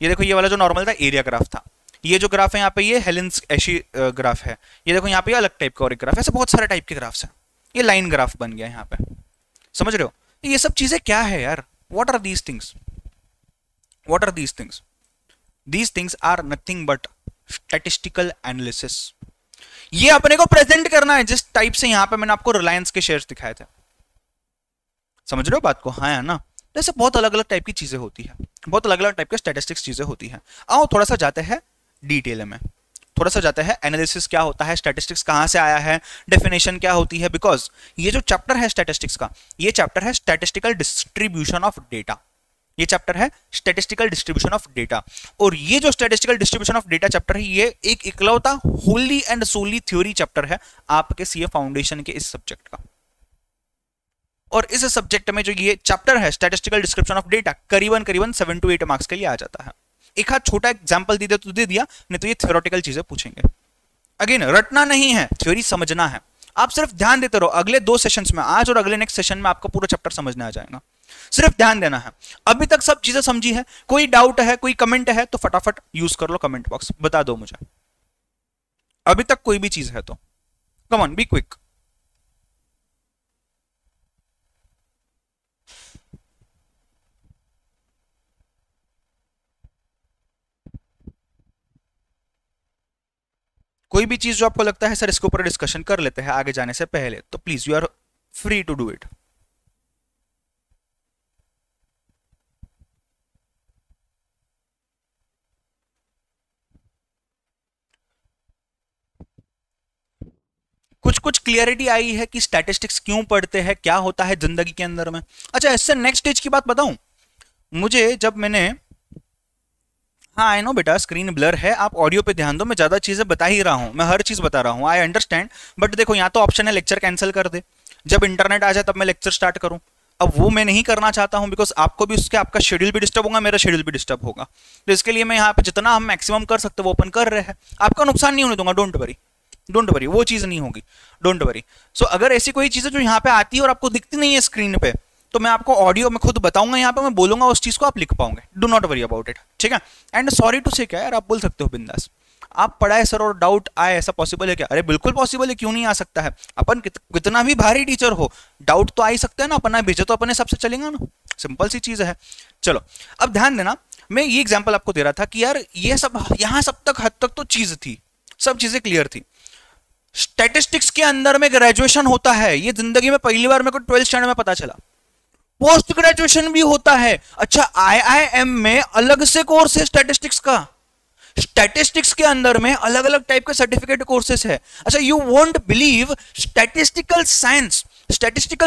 ये देखो ये वाला जो नॉर्मल था एरिया ग्राफ था, ये जो ग्राफ है यहाँ पे ये हेलेंस एशी ग्राफ है, ये देखो यहाँ पे अलग टाइप का और एक ग्राफ, ऐसे बहुत सारे टाइप के ग्राफ्स हैं। ये लाइन ग्राफ बन गया यहाँ पे, समझ रहे हो? ये सब चीजें क्या है यार? What are these things? These things are nothing but statistical analysis। ये अपने को प्रेजेंट करना है जिस टाइप से यहां पे मैंने आपको रिलायंस के शेयर्स दिखाए थे। समझ रहे हो बात को? हाँ या ना? जैसे बहुत अलग अलग टाइप की चीजें होती है, बहुत अलग अलग टाइप के स्टैटिस्टिक्स चीजें होती हैं। आओ थोड़ा सा जाते हैं डिटेल में, थोड़ा सा जाते हैं एनालिसिस क्या होता है, स्टैटिस्टिक्स कहां से आया है, डेफिनेशन क्या होती है। बिकॉज ये जो चैप्टर है स्टैटिस्टिक्स का, ये चैप्टर है स्टैटिस्टिकल डिस्ट्रीब्यूशन ऑफ डेटा। ये चैप्टर है स्टैटिस्टिकल डिस्ट्रीब्यूशन ऑफ डेटा। और ये जो statistical distribution of data chapter है, ये एक इकलौता wholly and solely theory chapter है आपके सीए फाउंडेशन के इस सब्जेक्ट का। और इस सब्जेक्ट में जो ये चैप्टर है स्टैटिस्टिकल डिस्क्रिप्शन ऑफ डेटा, करीबन 7 to 8 मार्क्स के लिए आ जाता है। एक हाथ छोटा एग्जाम्पल दे दे तो दे दिया, नहीं तो ये थ्योरेटिकल चीजें पूछेंगे। अगेन रटना नहीं है, थ्योरी समझना है। आप सिर्फ ध्यान देते रहो, अगले 2 सेशंस में, आज और अगले नेक्स्ट सेशन में आपका पूरा चैप्टर समझने आ जाएगा। सिर्फ ध्यान देना है। अभी तक सब चीजें समझी है? कोई डाउट है, कोई कमेंट है तो फटाफट यूज कर लो कमेंट बॉक्स, बता दो मुझे अभी तक कोई भी चीज है तो। Come on, be quick. कोई भी चीज जो आपको लगता है सर इसके ऊपर डिस्कशन कर लेते हैं आगे जाने से पहले, तो please you are free to do it. कुछ कुछ क्लियरिटी आई है कि स्टैटिस्टिक्स क्यों पढ़ते हैं, क्या होता है जिंदगी के अंदर में। अच्छा, इससे नेक्स्ट स्टेज की बात बताऊं, मुझे जब मैंने, हाँ आई नो बेटा स्क्रीन ब्लर है, आप ऑडियो पे ध्यान दो, मैं ज्यादा चीजें बता ही रहा हूं, मैं हर चीज बता रहा हूं, आई अंडरस्टैंड। बट देखो यहाँ तो ऑप्शन है लेक्चर कैंसिल कर दे, जब इंटरनेट आ जाए तब मैं लेक्चर स्टार्ट करूं। अब वो मैं नहीं करना चाहता हूं, बिकॉज आपको भी उसके, आपका शेड्यूल भी डिस्टर्ब होगा, मेरा शेड्यूल भी डिस्टर्ब होगा। तो इसके लिए मैं यहाँ पे जितना हम मैक्सिमम कर सकते वो ओपन कर रहे हैं, आपका नुकसान नहीं होने दूंगा, डोंट वरी, वो चीज नहीं होगी, डोंट वरी। सो अगर ऐसी कोई चीज है जो यहाँ पे आती है और आपको दिखती नहीं है स्क्रीन पे, तो मैं आपको ऑडियो में खुद बताऊंगा, यहाँ पे मैं बोलूंगा, उस चीज को आप लिख पाओगे। Do not worry about it, ठीक है? एंड सॉरी टू से क्या यार, आप बोल सकते हो बिंदास, आप पढ़ाए सर और डाउट आए, ऐसा पॉसिबल है क्या? अरे बिल्कुल पॉसिबल है, क्यों नहीं आ सकता है। अपन कितना भी भारी टीचर हो, डाउट तो आ ही सकता है ना, अपना भेजे तो अपने हिसाब से चलेगा ना, सिंपल सी चीज है। चलो अब ध्यान देना, मैं ये एग्जाम्पल आपको दे रहा था कि यार ये सब यहाँ सब तक हद तक तो चीज थी, सब चीजें क्लियर थी। स्टैटिस्टिक्स के अंदर में ग्रेजुएशन होता है, ये जिंदगी में पहली बार मेरे को 12th स्टैंडर्ड में पता चला। पोस्ट ग्रेजुएशन भी होता है। अच्छा, आईआईएम में अलग से कोर्स है स्टैटिस्टिक्स का, स्टैटिस्टिक्स के अंदर में अलग अलग टाइप के सर्टिफिकेट कोर्सेस है। अच्छा, you won't believe, statistical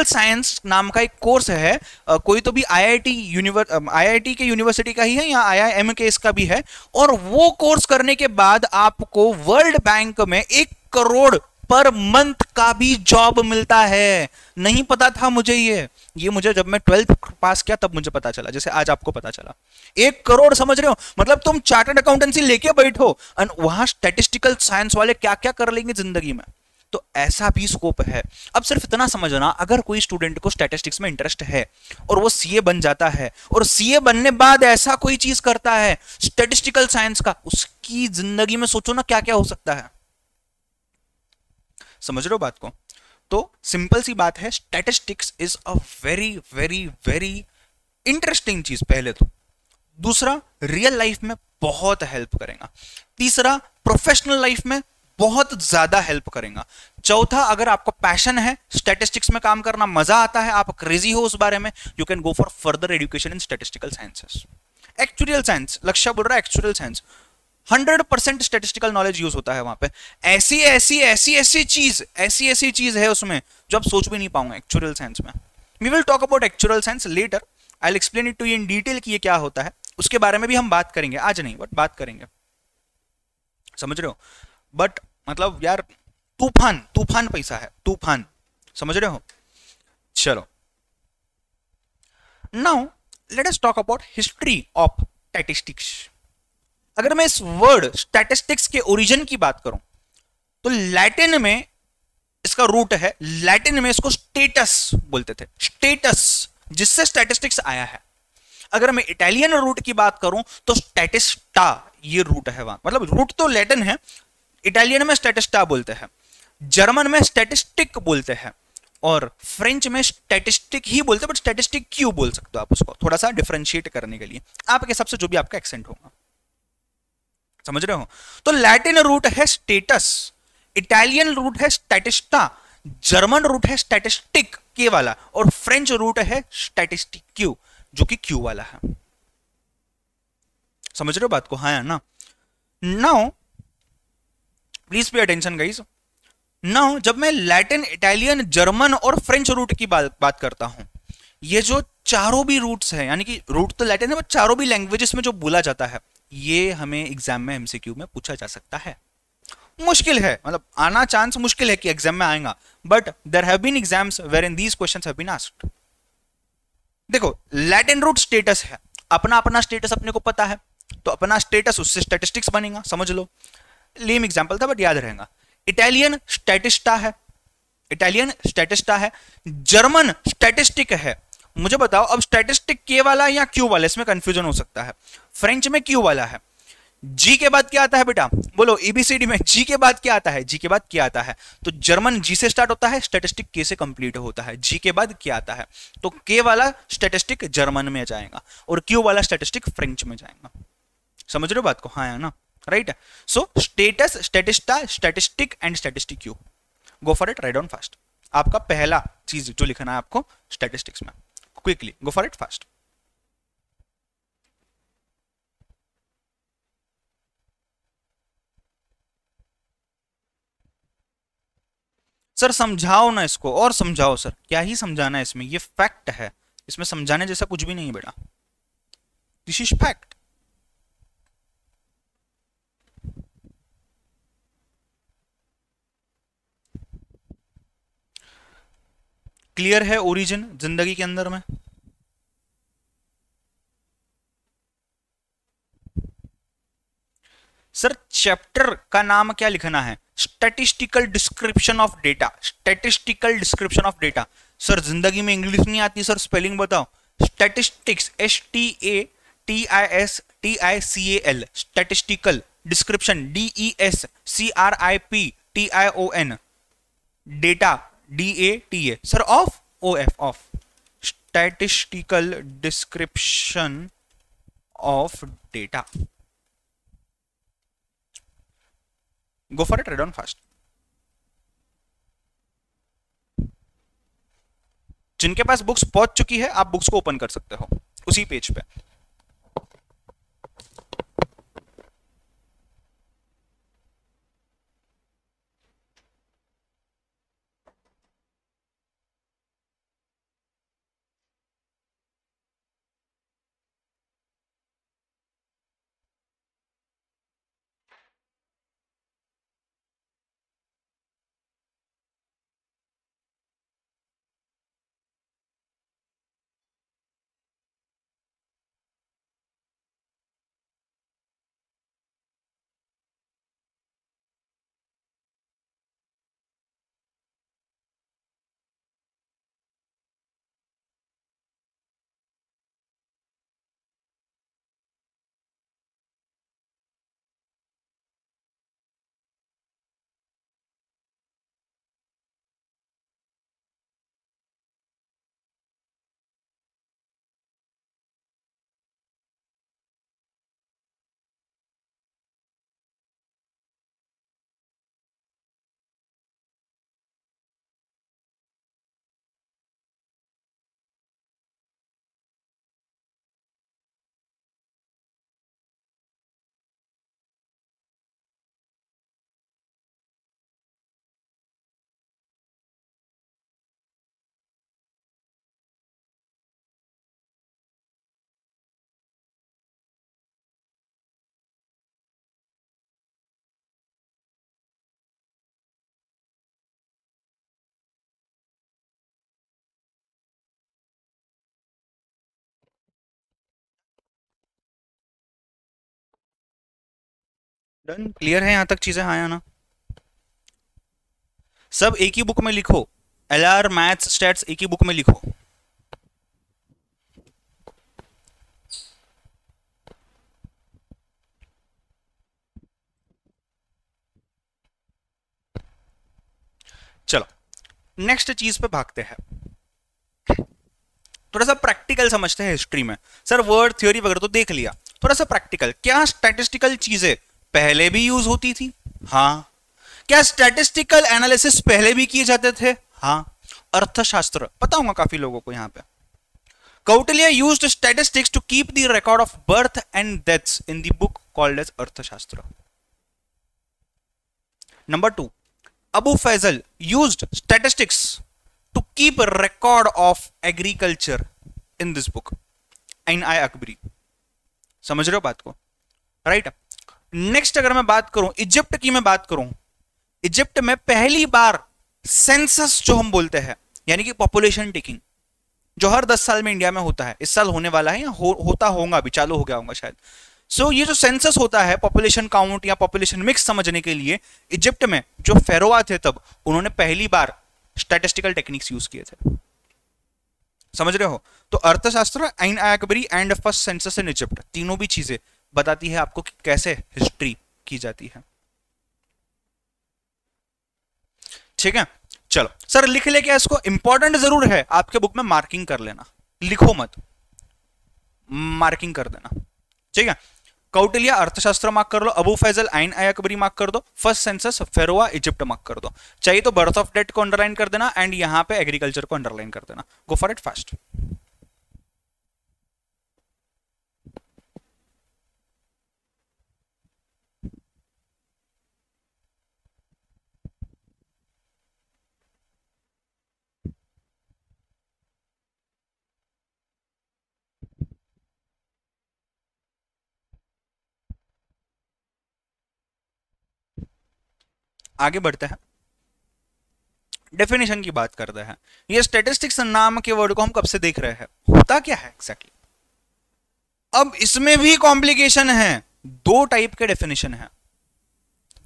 science नाम का एक कोर्स है, कोई तो भी आईआईटी के यूनिवर्सिटी का ही है या आईआईएम के इसका भी है, और वो कोर्स करने के बाद आपको वर्ल्ड बैंक में 1 करोड़ पर मंथ का भी जॉब मिलता है। नहीं पता था मुझे ये मुझे जब मैं 12th पास किया तब मुझे पता चला, जैसे आज आपको पता चला। 1 करोड़, समझ रहे हो? मतलब तुम चार्टर्ड अकाउंटेंसी लेके बैठो और वहां स्टैटिस्टिकल साइंस वाले क्या क्या कर लेंगे जिंदगी में। तो ऐसा भी स्कोप है। अब सिर्फ इतना समझना, अगर कोई स्टूडेंट को स्टैटिस्टिक्स में इंटरेस्ट है और वो सीए बन जाता है और सीए बनने बाद ऐसा कोई चीज करता है स्टैटिस्टिकल साइंस का, उसकी जिंदगी में सोचो ना क्या क्या हो सकता है। समझ रहे हो बात को? तो सिंपल सी बात है, statistics is a very very very interesting चीज पहले तो। दूसरा, रियल लाइफ में बहुत हेल्प करेगा। तीसरा, प्रोफेशनल लाइफ में बहुत ज्यादा हेल्प करेगा। चौथा, अगर आपको पैशन है स्टैटिस्टिक्स में काम करना, मजा आता है, आप क्रेजी हो उस बारे में, you can go for further education in statistical sciences. Actual science, लक्ष्य बोल रहा है actual science, 100% statistical knowledge use होता है वहां पे। ऐसी चीज है उसमें जो आप सोच भी नहीं पाओगे एक्चुअल साइंस में। We will talk about actual science later, I will explain it to you in detail कि ये क्या होता है, उसके बारे में भी हम बात करेंगे, आज नहीं बट बात करेंगे। समझ रहे हो? बट मतलब यार, तूफान तूफान पैसा है, तूफान। समझ रहे हो? चलो, now let us talk about history of statistics. अगर मैं इस वर्ड स्टैटिस्टिक्स के ओरिजिन की बात करूं तो लैटिन में इसका रूट है, लैटिन में इसको स्टेटस बोलते थे, स्टेटस, जिससे स्टैटिस्टिक्स आया है। अगर मैं इटालियन रूट की बात करूं तो स्टैटिस्टा, ये रूट है वहां, मतलब रूट तो लैटिन है, इटालियन में स्टैटिस्टा बोलते हैं, जर्मन में स्टैटिस्टिक बोलते हैं, और फ्रेंच में स्टैटिस्टिक ही बोलते हैं, बट स्टैटिस्टिक क्यों बोल सकते हो आप उसको, थोड़ा सा डिफरेंशिएट करने के लिए, आपके हिसाब से जो भी आपका एक्सेंट होगा। समझ रहे हो? तो लैटिन रूट है स्टेटस, इटालियन रूट है स्टैटिस्टा, जर्मन रूट है स्टैटिस्टिक के वाला, और फ्रेंच रूट है स्टैटिस्टिक क्यू, जो कि क्यू वाला है। समझ रहे हो बात को? हाँ या ना? Now please pay attention guys. Now जब मैं लैटिन, इटालियन, जर्मन और फ्रेंच रूट की बात करता हूं, ये जो चारों भी रूट्स हैं, यानी कि रूट तो लैटिन है बट चारों भी लैंग्वेजेस में जो बोला जाता है, ये हमें एग्जाम में एमसीक्यू में पूछा जा सकता है। मुश्किल है, मतलब आना चांस मुश्किल है कि एग्जाम में आएगा, but there have been exams where in these questions have been asked. देखो, लैटिन रूट स्टेटस है, अपना अपना स्टेटस अपने को पता है, तो अपना स्टेटस उससे स्टैटिस्टिक्स बनेगा, समझ लो। लेम एग्जांपल था बट याद रहेगा। इटालियन स्टैटिस्टा है, इटालियन स्टैटिस्टा है, जर्मन स्टैटिस्टिक है। मुझे बताओ अब स्टैटिस्टिक के वाला या क्यू वाला, इसमें कंफ्यूजन हो सकता है। फ्रेंच में क्यू वाला है। जी के बाद क्या आता है बेटा, बोलो एबीसीडी में जी के बाद क्या आता है, जी के बाद क्या आता है? तो जर्मन जी से स्टार्ट होता है, स्टैटिस्टिक के से कंप्लीट होता है, जी के बाद क्या आता है? तो के वाला स्टैटिस्टिक जर्मन में जाएगा और क्यू वाला स्टैटिस्टिक फ्रेंच में जाएगा। समझ रहे हो बात को? हाँ है ना? Right. So status, Statista, statistic and statistic Q, go for it, right down fast. आपका पहला चीज जो लिखना है आपको स्टैटिस्टिक्स में, quickly go for it fast. Sir समझाओ ना इसको, और समझाओ सर, क्या ही समझाना है इसमें, ये फैक्ट है, इसमें समझाने जैसा कुछ भी नहीं है बेटा, दिस इज फैक्ट। क्लियर है ओरिजिन जिंदगी के अंदर में? सर चैप्टर का नाम क्या लिखना है? Statistical description of data, statistical description of data. Sir जिंदगी में इंग्लिश नहीं आती सर, स्पेलिंग बताओ। Statistics, STATISTICAL, statistical, description DESCRIPTION, data DATA, sir of OF, of, statistical description of data. Go for it, read on fast. जिनके पास books पहुंच चुकी है, आप बुक्स को ओपन कर सकते हो उसी पेज पे। डन, क्लियर है यहां तक चीजें, हाँ या ना? सब एक ही बुक में लिखो, एलआर मैथ्स स्टैट्स एक ही बुक में लिखो। चलो नेक्स्ट चीज पे भागते हैं, थोड़ा सा प्रैक्टिकल समझते हैं हिस्ट्री में। सर वर्ड थ्योरी वगैरह तो देख लिया, थोड़ा सा प्रैक्टिकल। क्या स्टैटिस्टिकल चीजें पहले भी यूज होती थी? हाँ। क्या स्टैटिस्टिकल एनालिसिस पहले भी किए जाते थे? हाँ। अर्थशास्त्र पता होगा काफी लोगों को यहाँ पे। Kautilya used statistics to keep the record of birth and deaths in the book called as Arthashastra. Number 2, Abu Faisal used statistics to keep a record of agriculture in this book, Ain I Akbari। समझ रहे हो बात को? Right. Next अगर मैं बात करूं Egypt की, मैं बात करूं इजिप्ट में पहली बार सेंसस जो हम बोलते हैं, यानी कि पॉपुलेशन टेकिंग, जो हर 10 साल में इंडिया में होता है, इस साल होने वाला है या होता होगा, अभी चालू हो गया होगा शायद। ये जो सेंसस होता है, पॉपुलेशन काउंट या पॉपुलेशन मिक्स समझने के लिए, इजिप्ट में जो फेरोआ थे तब, उन्होंने पहली बार स्टैटिस्टिकल टेक्निक्स यूज किए थे। समझ रहे हो? तो अर्थशास्त्र, आइन Akbari and first census in Egypt, तीनों भी चीजें बताती है आपको कि कैसे हिस्ट्री की जाती है। ठीक है, चलो सर लिख ले क्या इसको? इंपॉर्टेंट जरूर है, आपके बुक में मार्किंग कर लेना, लिखो मत, मार्किंग कर देना। ठीक है, कौटिल्य अर्थशास्त्र मार्क कर लो, अबू फैजल आइन आई अकबरी मार्क कर दो, फर्स्ट सेंसस फेरोआ इजिप्ट मार्क कर दो। चाहिए तो बर्थ ऑफ डेट को अंडरलाइन कर देना एंड यहां पे एग्रीकल्चर को अंडरलाइन कर देना। गो फॉर इट फास्ट। आगे बढ़ते हैं, डेफिनेशन की बात करते हैं। ये स्टैटिस्टिक्स नाम के वर्ड को हम कब से देख रहे हैं, होता क्या है एग्जैक्टली? अब इसमें भी कॉम्प्लिकेशन है। दो टाइप के डेफिनेशन है,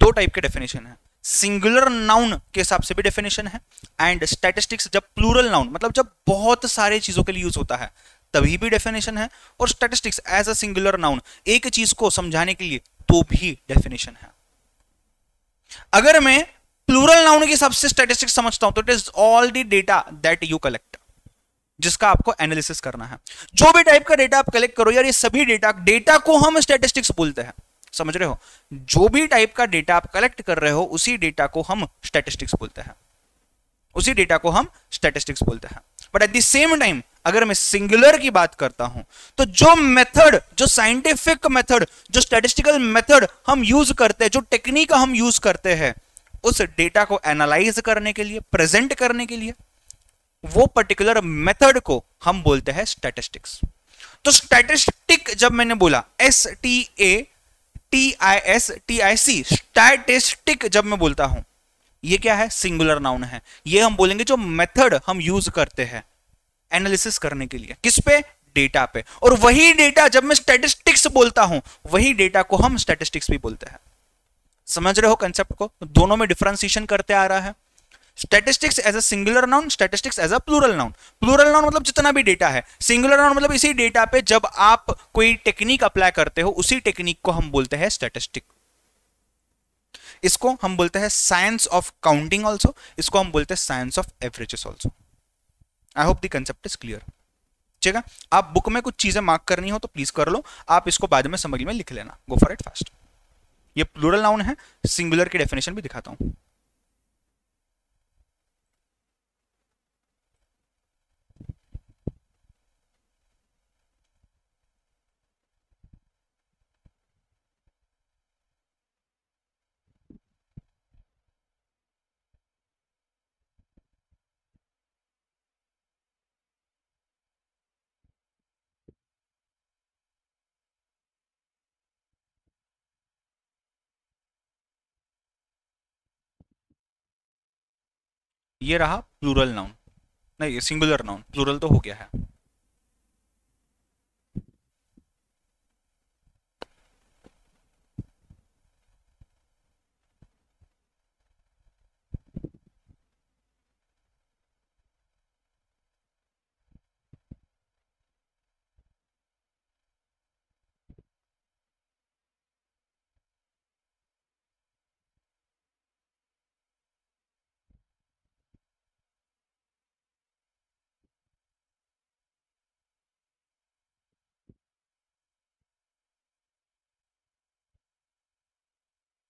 दो टाइप के डेफिनेशन है। सिंगुलर नाउन के हिसाब से भी डेफिनेशन है, एंड स्टैटिस्टिक्स जब प्लूरल नाउन, मतलब जब बहुत सारे चीजों के लिए यूज होता है, तभी भी डेफिनेशन है। और statistics as a singular noun, एक चीज को समझाने के लिए, तो भी डेफिनेशन है। अगर मैं प्लूरल नाउन के हिसाब से स्टैटिस्टिक्स समझता हूं तो it is all the data that you collect, जिसका आपको एनालिसिस करना है। जो भी टाइप का डेटा आप कलेक्ट करो यार, ये सभी डेटा को हम स्टैटिस्टिक्स बोलते हैं। समझ रहे हो? जो भी टाइप का डेटा आप कलेक्ट कर रहे हो, उसी डेटा को हम स्टैटिस्टिक्स बोलते हैं, उसी डेटा को हम स्टैटिस्टिक्स बोलते हैं। But at the same time अगर मैं सिंगुलर की बात करता हूं, तो जो मेथड, जो साइंटिफिक मेथड, जो स्टैटिस्टिकल मेथड हम यूज करते हैं, जो टेक्निक हम यूज करते हैं, उस डेटा को एनालाइज करने के लिए, प्रेजेंट करने के लिए, वो पर्टिकुलर मेथड को हम बोलते हैं स्टैटिस्टिक्स। तो स्टैटिस्टिक जब मैंने बोला, STATISTIC, स्टैटिस्टिक जब मैं बोलता हूं, ये क्या है? सिंगुलर नाउन है। ये हम बोलेंगे जो मेथड हम यूज करते हैं एनालिसिस करने के लिए, किस पे? डेटा पे। और वही डेटा जब मैं स्टैटिस्टिक्स बोलता हूं, वही डेटा को हम स्टैटिस्टिक्स भी बोलते हैं। समझ रहे हो कंसेप्ट को? दोनों में डिफरेंशिएशन करते आ रहा है। Statistics as a singular noun, statistics as a plural noun. Plural noun मतलब जितना भी डेटा है, सिंगुलर नाउन मतलब इसी डेटा पे जब आप कोई टेक्निक अप्लाई करते हो, उसी टेक्निक को हम बोलते हैं स्टैटिस्टिक। इसको हम बोलते हैं साइंस ऑफ काउंटिंग ऑल्सो, इसको हम बोलते हैं science of averages also. I hope the concept is clear. ठीक है, आप बुक में कुछ चीजें मार्क करनी हो तो प्लीज कर लो, आप इसको बाद में समझ में लिख लेना। गो फॉर इट फास्ट। ये प्लूरल नाउन है, सिंगुलर की डेफिनेशन भी दिखाता हूं। ये रहा प्लूरल नाउन, नहीं ये सिंगुलर नाउन, प्लूरल तो हो गया है।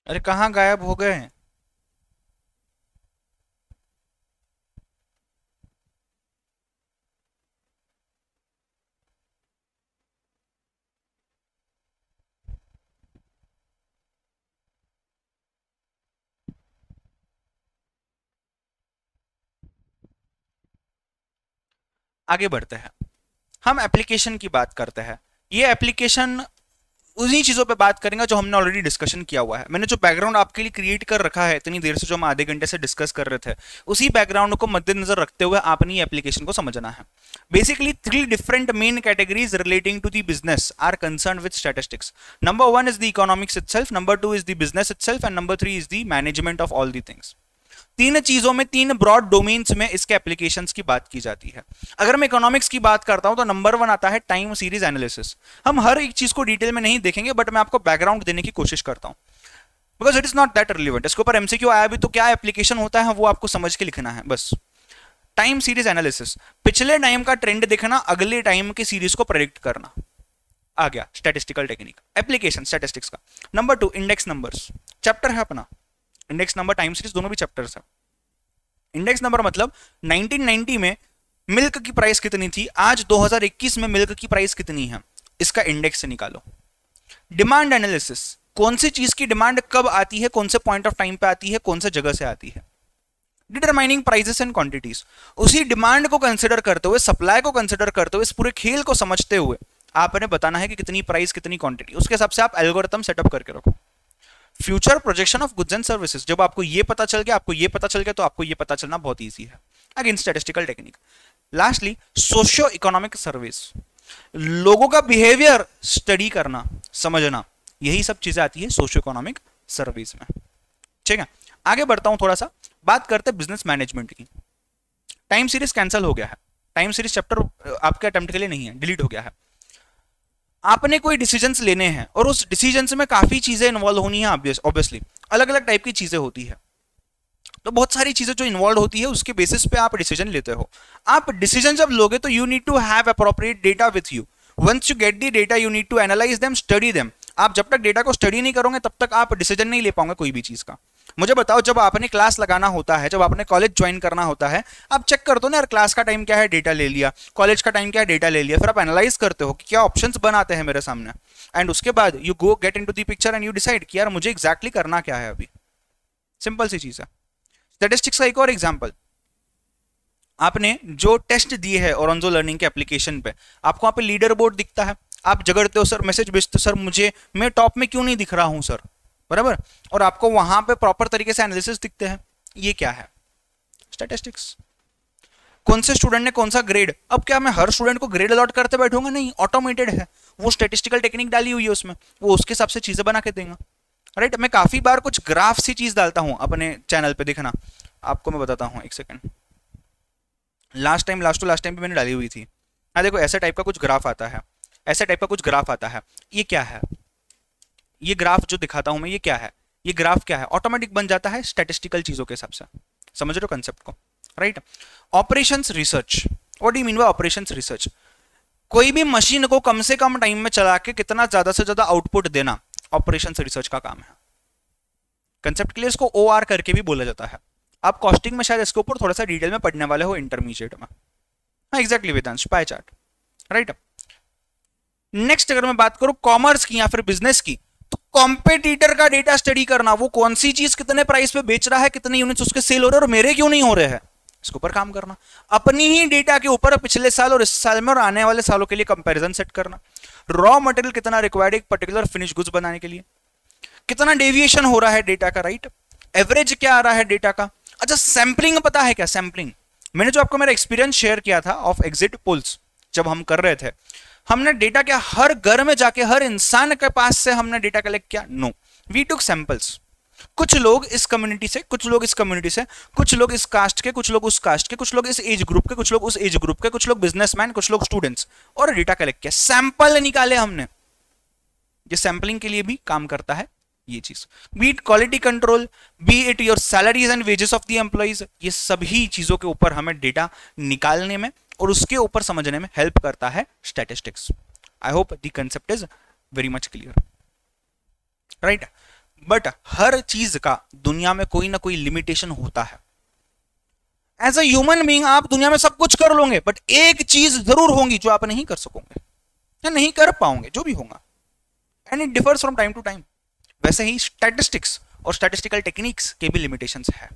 अरे कहाँ गायब हो गए? आगे बढ़ते हैं, हम एप्लीकेशन की बात करते हैं। ये एप्लीकेशन उन्हीं चीजों पे बात करेंगे जो हमने ऑलरेडी डिस्कशन किया हुआ है। मैंने जो बैकग्राउंड आपके लिए क्रिएट कर रखा है इतनी देर से, जो हम आधे घंटे से डिस्कस कर रहे थे, उसी बैकग्राउंड को मद्देनजर रखते हुए आपने ये एप्लीकेशन को समझना है। Basically 3 different main categories relating to the business are concerned with statistics. Number 1 is the economics itself, number 2 is the business itself and number 3 is the management of all the things. 3 चीजों में, 3 broad domains में इसके applications की बात की जाती है। अगर मैं इकोनॉमिक्स की बात करता हूं तो नंबर 1 आता है टाइम सीरीज एनालिसिस। हम हर एक चीज को डिटेल में नहीं देखेंगे, बट मैं आपको बैकग्राउंड देने की कोशिश करता हूं, because it is not that relevant. इसके ऊपर एमसीक्यू आया भी तो क्या एप्लीकेशन होता है वो आपको समझ के लिखना है बस। टाइम सीरीज एनालिसिस, पिछले टाइम का ट्रेंड देखना, अगले टाइम की सीरीज को प्रेडिक्ट करना, आ गया स्टैटिस्टिकल टेक्निक, एप्लीकेशन स्टैटिस्टिक्स का। नंबर 2 इंडेक्स नंबर्स, चैप्टर है अपना। इंडेक्स नंबर, टाइम सीरीज दोनों भी चैप्टर्स है। इंडेक्स नंबर मतलब 1990 में मिल्क की प्राइस कितनी थी, आज 2021 में मिल्क की प्राइस कितनी है, इसका इंडेक्स से निकालो। डिमांड एनालिसिस, कौन सी चीज की डिमांड कब आती है, कौन से पॉइंट ऑफ टाइम पे आती है, कौन से जगह से आती है। डिटरमाइनिंग प्राइसेस एंड क्वांटिटीज, उसी डिमांड को कंसिडर करते हुए, सप्लाई को कंसिडर करते हुए, इस पूरे खेल को समझते हुए आपने बताना है कि कितनी प्राइस कितनी क्वांटिटी, उसके हिसाब से आप एल्गोरिथम सेटअप करके रखो। Future projection of goods and services, जब आपको ये पता चल गया, आपको ये पता चल गया, तो आपको ये पता चलना बहुत ईजी है। Again statistical technique. Lastly socio economic service, लोगों का बिहेवियर स्टडी करना, समझना, यही सब चीजें आती है सोशियो इकोनॉमिक सर्विस में। ठीक है, आगे बढ़ता हूं, थोड़ा सा बात करते हैं बिजनेस मैनेजमेंट की। टाइम सीरीज कैंसिल हो गया है, टाइम सीरीज चैप्टर आपके अटेम्प्ट के लिए नहीं है, डिलीट हो गया है। आपने कोई डिसीजंस लेने हैं और उस डिसीजंस में काफी चीजें इन्वॉल्व होनी है, ऑब्वियसली अलग अलग टाइप की चीजें होती है, तो बहुत सारी चीजें जो इन्वॉल्व होती है उसके बेसिस पे आप डिसीजन लेते हो। आप डिसीजन जब लोगे तो you need to have appropriate data with you. Once you get the data you need to analyse them, study them. आप जब तक डेटा को स्टडी नहीं करोगे तब तक आप डिसीजन नहीं ले पाओगे कोई भी चीज का। मुझे बताओ, जब आपने क्लास लगाना होता है, जब आपने कॉलेज ज्वाइन करना होता है, आप चेक करते हो ना यार, क्लास का टाइम क्या है, डेटा ले लिया, कॉलेज का टाइम क्या है, डेटा ले लिया, फिर आप एनालाइज करते हो कि क्या ऑप्शंस बनाते हैं मेरे सामने, एंड उसके बाद you go get into the picture and you decide कि यार मुझे एग्जैक्टली करना क्या है अभी। सिंपल सी चीज है। स्टैटिस्टिक्स का एक और एग्जांपल, आपने जो टेस्ट दिए है ऑरेंजो लर्निंग के एप्लीकेशन पे, आपको वहां पे लीडर बोर्ड दिखता है, आप झगड़ते हो, सर मैसेज भेजते हो, सर मुझे, मैं टॉप में क्यों नहीं दिख रहा हूं सर, बराबर, और आपको वहां पे प्रॉपर तरीके से एनालिसिस दिखते हैं। ये क्या है? स्टैटिस्टिक्स। कौन से स्टूडेंट ने कौन सा ग्रेड, अब क्या मैं हर स्टूडेंट को ग्रेड अलॉट करते बैठूंगा? नहीं, ऑटोमेटेड है, वो स्टैटिस्टिकल टेक्निक डाली हुई है उसमें, वो उसके हिसाब से चीजें बना के देगा। राइट, मैं काफी बार कुछ ग्राफ सी चीज डालता हूं अपने चैनल पे, देखना आपको मैं बताता हूं, एक second. Last to last time भी मैंने डाली हुई थी। हाँ देखो, ऐसे टाइप का कुछ ग्राफ आता है, ऐसे टाइप का कुछ ग्राफ आता है। ये क्या है? ये ग्राफ जो दिखाता हूं मैं, ये क्या है? ये ग्राफ क्या है? ऑटोमेटिक बन जाता है स्टैटिस्टिकल चीजों के हिसाब से। समझ रहे हो कंसेप्ट को? Right. Operations research, what do you mean bye operations research? कोई भी मशीन को कम से कम टाइम में चला के कितना ज्यादा से ज्यादा आउटपुट देना, ऑपरेशंस रिसर्च का काम है। कंसेप्ट के लिए इसको ओआर करके भी बोला जाता है। आप कॉस्टिंग में शायद इसके ऊपर थोड़ा सा डिटेल में पढ़ने वाले हो इंटरमीडिएट में। हाँ exactly Vedansh, pie chart. Right. Next अगर मैं बात करूं कॉमर्स की या फिर बिजनेस की, तो कॉम्पिटिटर का डेटा स्टडी करना, वो कौन सी चीज कितने प्राइस पे बेच रहा है, कितने यूनिट्स उसके सेल हो रहे हैं और मेरे क्यों नहीं हो रहे हैं, इसके ऊपर काम करना। अपनी ही डेटा के ऊपर पिछले साल और इस साल में और आने वाले सालों के लिए कंपैरिजन सेट करना। रॉ मटेरियल कितना रिक्वायर्ड एक पर्टिकुलर फिनिश गुड्स बनाने के लिए, कितना डेविएशन हो रहा है डेटा का, राइट, एवरेज क्या आ रहा है डेटा का। अच्छा, सैंपलिंग पता है क्या? सैंपलिंग मैंने जो आपको मेरा एक्सपीरियंस शेयर किया था ऑफ एग्जिट पोल्स, जब हम कर रहे थे, हमने डेटा क्या हर घर में जाके हर इंसान के पास से हमने डेटा कलेक्ट किया? No, we took samples. कुछ लोग इस कम्युनिटी से, कुछ लोग इस कम्युनिटी से, कुछ लोग इस कास्ट के, कुछ लोग उस कास्ट के, कुछ लोग इस एज ग्रुप के, कुछ लोग उस एज ग्रुप के, कुछ लोग बिजनेसमैन, कुछ लोग स्टूडेंट्स, और डेटा कलेक्ट किया, सैंपल निकाले हमने। ये सैंपलिंग के लिए भी काम करता है ये चीज। B it quality control, B it your salaries and wages of the employees, ये सभी चीजों के ऊपर हमें डेटा निकालने में और उसके ऊपर समझने में हेल्प करता है statistics. I hope the concept is very much clear. Right. But हर चीज का दुनिया में कोई ना कोई लिमिटेशन होता है। एज अ ह्यूमन बीइंग आप दुनिया में सब कुछ कर लोगे, बट एक चीज जरूर होगी जो आप नहीं कर सकोगे या नहीं कर पाओगे, जो भी होगा, and it differs from time to time. वैसे ही स्टैटिस्टिक्स और स्टैटिस्टिकल टेक्निक्स के भी लिमिटेशंस है,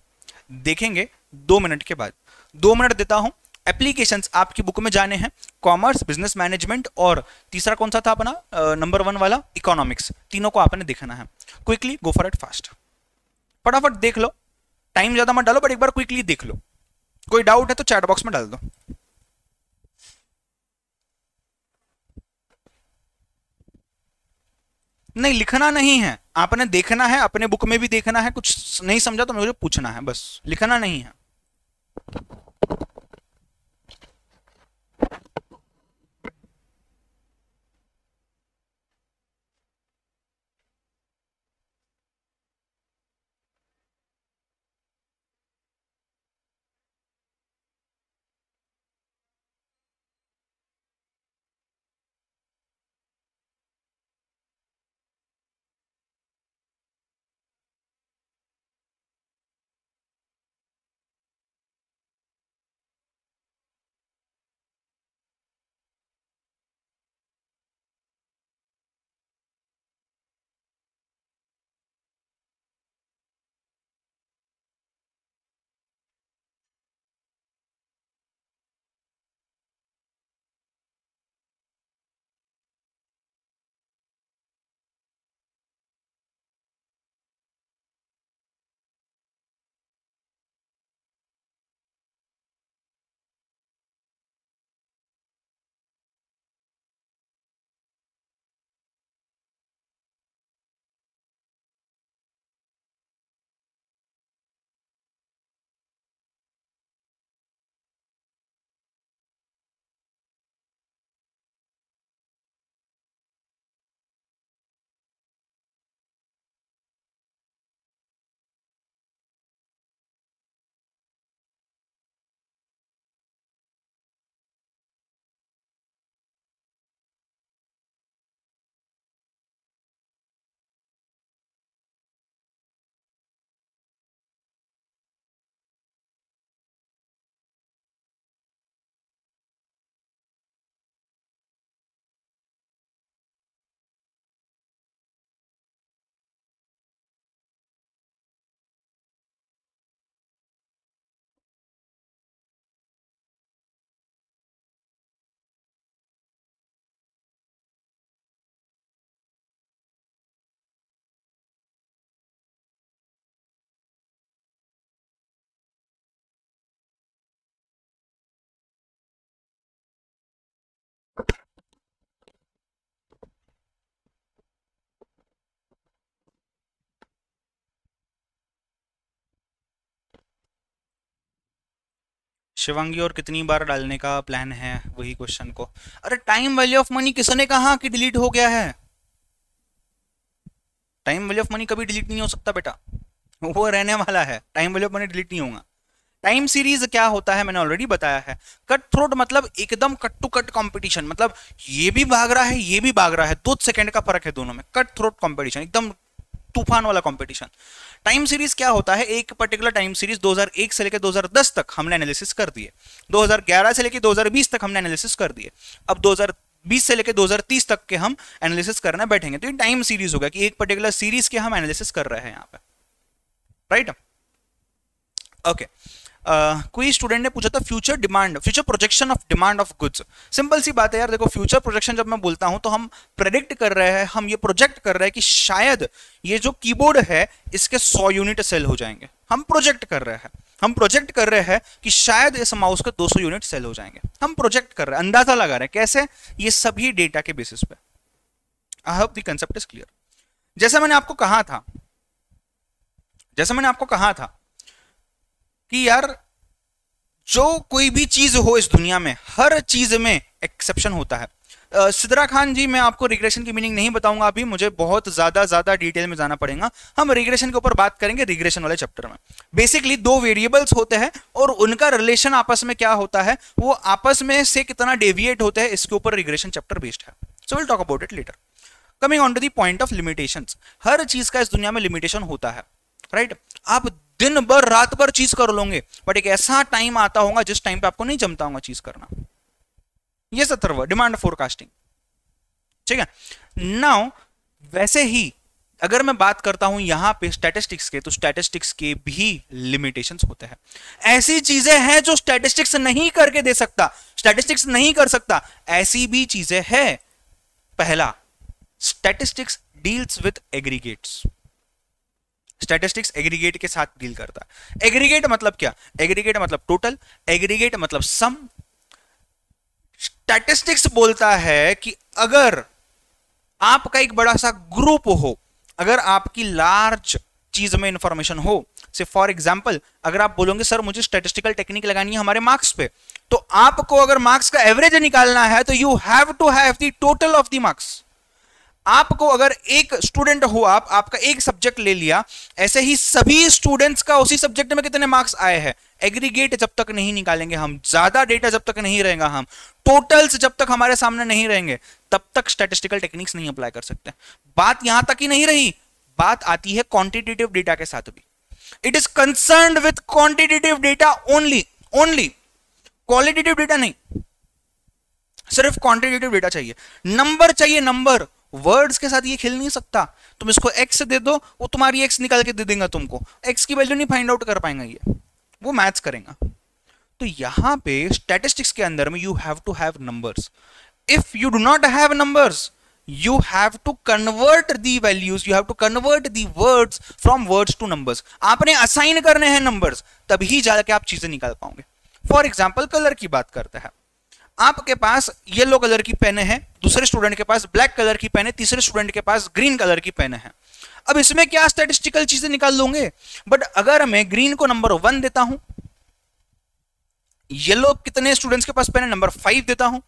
देखेंगे 2 मिनट के बाद। 2 मिनट देता हूं। एप्लीकेशंस आपकी बुक में जाने हैं, कॉमर्स, बिजनेस मैनेजमेंट और तीसरा कौन सा था अपना नंबर 1 वाला, इकोनॉमिक्स। तीनों को आपने देखना है। Quickly go for it, fast, फटाफट देख लो, टाइम ज्यादा मत डालो, बट एक बार क्विकली देख लो। कोई डाउट है तो चैट बॉक्स में डाल दो। नहीं, लिखना नहीं है, आपने देखना है, अपने बुक में भी देखना है। कुछ नहीं समझा तो मुझे पूछना है, बस लिखना नहीं है। शिवांगी, और कितनी बार डालने का प्लान है वही क्वेश्चन को? अरे टाइम वैल्यू ऑफ मनी किसने कहा कि डिलीट हो गया है? टाइम वैल्यू ऑफ मनी कभी डिलीट नहीं हो सकता बेटा, वो रहने वाला है। Time value of money delete नहीं होगा। टाइम सीरीज क्या होता है मैंने ऑलरेडी बताया है। कट थ्रोट मतलब एकदम कट टू कट कंपटीशन, मतलब ये भी भाग रहा है ये भी भाग रहा है, 2 सेकंड का फर्क है दोनों में। कट थ्रोट कंपटीशन, एकदम तूफान वाला कंपटीशन। टाइम सीरीज क्या होता है, एक पर्टिकुलर टाइम सीरीज 2001 से लेकर 2010 तक हमने एनालिसिस कर दिए, 2011 से लेकर 2020 तक हमने एनालिसिस कर दिए, अब 2020 से लेकर 2030 तक के हम एनालिसिस करने बैठेंगे। तो ये टाइम सीरीज होगा कि एक पर्टिकुलर सीरीज के हम एनालिसिस कर रहे हैं यहाँ पे, राइट? ओके। कोई स्टूडेंट ने पूछा था future demand, future projection of demand of goods. Simple सी बात है यार, देखो फ्यूचर प्रोजेक्शन जब मैं बोलता हूं तो हम प्रेडिक्ट कर रहे हैं, हम ये प्रोजेक्ट कर रहे हैं कि शायद ये जो कीबोर्ड है इसके 100 यूनिट सेल हो जाएंगे। हम प्रोजेक्ट कर रहे हैं, हम प्रोजेक्ट कर रहे हैं कि शायद इस माउस के 200 यूनिट सेल हो जाएंगे। हम प्रोजेक्ट कर रहे हैं, अंदाजा लगा रहे हैं। कैसे? ये सभी डेटा के बेसिस पे। आई hope the concept is clear. जैसा मैंने आपको कहा था, कि यार जो कोई भी चीज हो इस दुनिया में, हर चीज में एक्सेप्शन होता है। सिद्रा खान जी, मैं आपको रिग्रेशन की मीनिंग नहीं बताऊंगा अभी, मुझे बहुत ज्यादा डिटेल में जाना पड़ेगा। हम रिग्रेशन के ऊपर बात करेंगे रिग्रेशन वाले चैप्टर में। बेसिकली 2 वेरिएबल्स होते हैं और उनका रिलेशन आपस में क्या होता है, वो आपस में से कितना डेविएट होते हैं, इसके ऊपर रिग्रेशन चैप्टर बेस्ड है। So will talk about it later. Coming on to the point of limitations, हर चीज का इस दुनिया में लिमिटेशन होता है, राइट? आप दिन भर रात भर चीज कर लोगे, बट एक ऐसा टाइम आता होगा जिस टाइम पे आपको नहीं जमता होगा चीज करना। ये सत्तर डिमांड फोरकास्टिंग, ठीक है। नाउ वैसे ही अगर मैं बात करता हूं यहां पे स्टैटिस्टिक्स के, तो स्टैटिस्टिक्स के भी लिमिटेशंस होते हैं। ऐसी चीजें हैं जो स्टैटिस्टिक्स नहीं करके दे सकता, स्टैटिस्टिक्स नहीं कर सकता, ऐसी भी चीजें हैं। पहला, statistics deals with aggregates. Statistics aggregate के साथ डील करता है। एग्रीगेट मतलब क्या? एग्रीगेट मतलब टोटल, एग्रीगेट मतलब सम। स्टैटिस्टिक्स बोलता है कि अगर आपका एक बड़ा सा ग्रुप हो, अगर आपकी लार्ज चीज में इंफॉर्मेशन हो, से फॉर एग्जांपल अगर आप बोलोगे सर मुझे स्टैटिस्टिकल टेक्निक लगानी है हमारे मार्क्स पे, तो आपको अगर मार्क्स का एवरेज निकालना है तो you have to have the total of the marks. आपको अगर एक स्टूडेंट हो, आपका एक सब्जेक्ट ले लिया, ऐसे ही सभी स्टूडेंट्स का उसी सब्जेक्ट में कितने मार्क्स आए हैं, एग्रीगेट जब तक नहीं निकालेंगे हम, ज्यादा डेटा जब तक नहीं रहेगा, हम टोटल्स जब तक हमारे सामने नहीं रहेंगे, तब तक स्टैटिस्टिकल टेक्निक्स नहीं अप्लाई कर सकते। बात यहां तक ही नहीं रही, बात आती है क्वांटिटेटिव डेटा के साथ भी। It is concerned with quantitative data only, qualitative data नहीं, सिर्फ क्वांटिटेटिव डेटा चाहिए, नंबर चाहिए, नंबर। वर्ड्स के साथ ये खेल नहीं सकता। तुम इसको एक्स दे दो, वो तुम्हारी एक्स निकाल के दे देगा तुमको, एक्स की वैल्यू नहीं फाइंड आउट कर पाएंगे, ये वो मैथ्स करेगा। तो यहां पे स्टैटिस्टिक्स के अंदर में you have to have numbers. If you do not have numbers, you have to convert the values, you have to convert the words from words to numbers। आपने असाइन करने हैं नंबर्स, तभी जाके आप चीजें निकाल पाओगे। फॉर एग्जाम्पल कलर की बात करते हैं, आपके पास येलो कलर की पेन है, दूसरे स्टूडेंट के पास ब्लैक कलर की पेन है, तीसरे स्टूडेंट के पास ग्रीन कलर की पेन है। अब इसमें क्या स्टैटिस्टिकल चीजें निकाल लोगे? बट अगर मैं ग्रीन को नंबर 1 देता हूं, येलो कितने स्टूडेंट्स के पास पेन है, नंबर 5 देता हूं,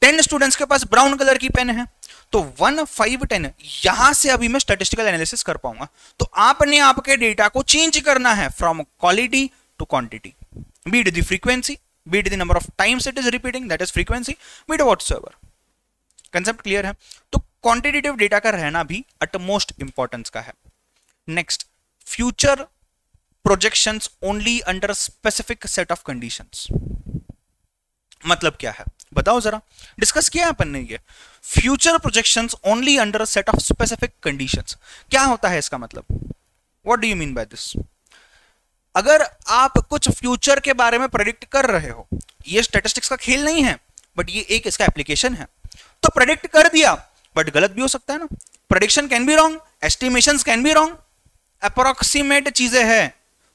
10 स्टूडेंट्स के पास ब्राउन कलर की पेन है, तो 1, 5, 10 यहां से अभी मैं स्टैटिस्टिकल एनालिसिस कर पाऊंगा। तो आपने आपके डेटा को चेंज करना है from quality to quantity, be it the frequency, be it the number of times it is repeating, that is frequency, be it whatsoever. Concept clear है? तो क्वांटिटेटिव डेटा का रहना भी अटमोस्ट इंपॉर्टेंस का है। Next, future projections only under specific set of conditions. मतलब क्या है बताओ जरा, डिस्कस किया है अपन ने ये। Future projections only under set of specific conditions, क्या होता है इसका मतलब? What do you mean by this? अगर आप कुछ फ्यूचर के बारे में प्रेडिक्ट कर रहे हो, ये स्टैटिस्टिक्स का खेल नहीं है, बट ये एक इसका एप्लीकेशन है, तो प्रेडिक्ट कर दिया, बट गलत भी हो सकता है ना। Prediction can be wrong, estimations can be wrong, approximate चीजें हैं।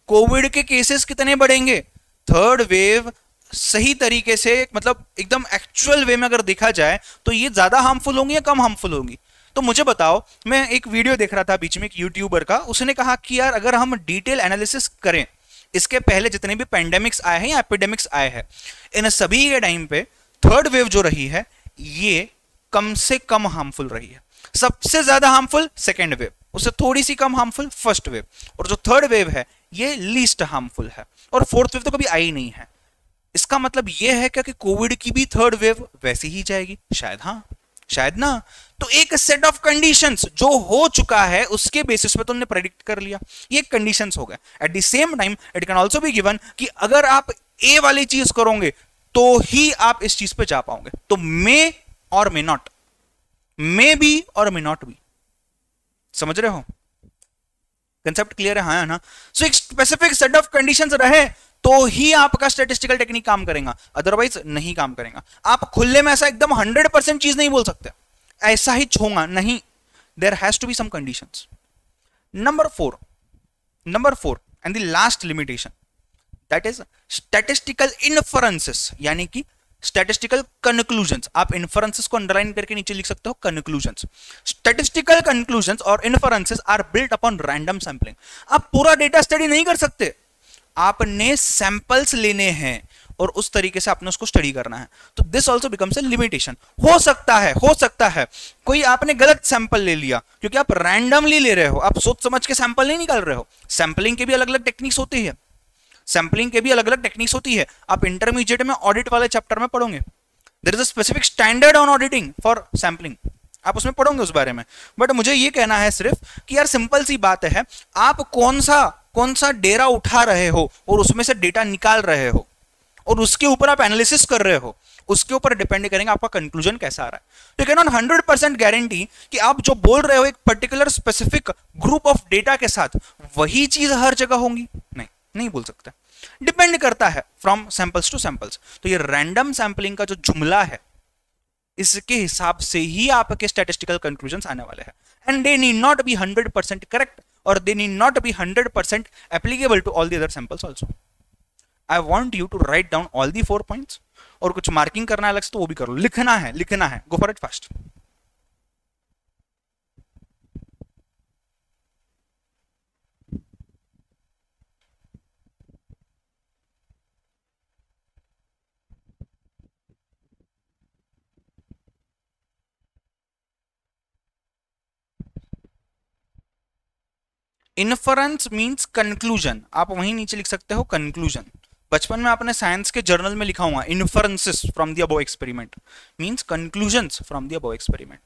कोविड के केसेस कितने बढ़ेंगे, थर्ड वेव सही तरीके से, मतलब एकदम एक्चुअल वे में अगर देखा जाए तो ये ज्यादा हार्मफुल होंगी या कम हार्मफुल होंगी? तो मुझे बताओ, मैं एक वीडियो देख रहा था बीच में एक यूट्यूबर का, उसने कहा कि यार अगर हम डिटेल एनालिसिस करें, इसके पहले जितने भी पेंडेमिक्स आए हैं या एपिडेमिक्स आए हैं, इन सभी के टाइम पे थर्ड वेव जो रही है ये कम से कम हार्मफुल रही है। सबसे ज्यादा हार्मफुल सेकेंड वेव, उससे थोड़ी सी कम हार्मफुल फर्स्ट वेव, और जो थर्ड वेव है ये लीस्ट हार्मफुल है, और फोर्थ वेव तो कभी आई नहीं है। इसका मतलब यह है क्या कि कोविड की भी थर्ड वेव वैसी ही जाएगी? शायद हाँ, शायद ना। तो एक सेट ऑफ कंडीशंस जो हो चुका है उसके बेसिस पे तुमने प्रेडिक्ट कर लिया, ये कंडीशंस हो गए। Eight the same time it can also be given कि अगर आप ए वाली चीज करोगे तो ही आप इस चीज पे जा पाओगे। तो मे और मे नॉट, मे बी और मे नॉट बी। समझ रहे हो? कंसेप्ट क्लियर है? हाँ ना। सो एक स्पेसिफिक सेट ऑफ कंडीशंस रहे तो ही आपका स्टैटिस्टिकल टेक्निक काम करेगा, अदरवाइज नहीं काम करेगा। आप खुले में ऐसा एकदम 100% चीज नहीं बोल सकते, ऐसा ही छोंगा नहीं, there has to be some conditions. Number 4 and the last limitation, that is statistical inferences, यानी कि स्टैटिस्टिकल कंक्लूजंस। आप इन्फरेंसेस को अंडरलाइन करके नीचे लिख सकते हो कंक्लूजंस। स्टैटिस्टिकल कंक्लूजंस और inferences are built upon random sampling. आप पूरा डेटा स्टडी नहीं कर सकते, आपने सैंपल्स लेने हैं और उस तरीके से आपने उसको स्टडी करना है। तो this also becomes a limitation. हो सकता है कोई आपने गलत सैंपल ले लिया, क्योंकि आप रैंडमली ले रहे हो, आप सोच समझ के सैंपल नहीं निकाल रहे हो। सैंपलिंग के भी अलग अलग टेक्निक्स होती है, आप इंटरमीडिएट में ऑडिट वाले चैप्टर में पढ़ोगे। There is a specific standard on auditing for sampling. आप उसमें पढ़ोगे उस बारे में। बट मुझे ये कहना है सिर्फ कि यार सिंपल सी बात है, आप कौन सा डेरा उठा रहे हो और उसमें से डेटा निकाल रहे हो और उसके ऊपर आप एनालिसिस कर रहे हो, उसके ऊपर डिपेंड करेंगे आपका कंक्लूजन कैसा आ रहा है। तो यू कैन नॉट 100% गारंटी कि आप जो बोल रहे हो एक particular specific group of data के साथ वही चीज हर जगह होंगी, नहीं बोल सकते। डिपेंड करता है फ्रॉम सैंपल्स टू सैंपल्स। तो ये रैंडम सैंपलिंग का जो जुमला है, इसके हिसाब से ही आपके स्टैटिस्टिकल कंक्लूजन्स आने वाले हैं। And they need not be 100% correct और they need not be 100% applicable to all the other samples also. I want you to write down all the 4 points, और कुछ मार्किंग करना है अलग से तो वो भी करो, लिखना है, गो for it fast. Inference means conclusion, आप वहीं नीचे लिख सकते हो कंक्लूजन। बचपन में आपने साइंस के जर्नल में लिखा हुआ inferences from the above experiment means conclusions from the above experiment.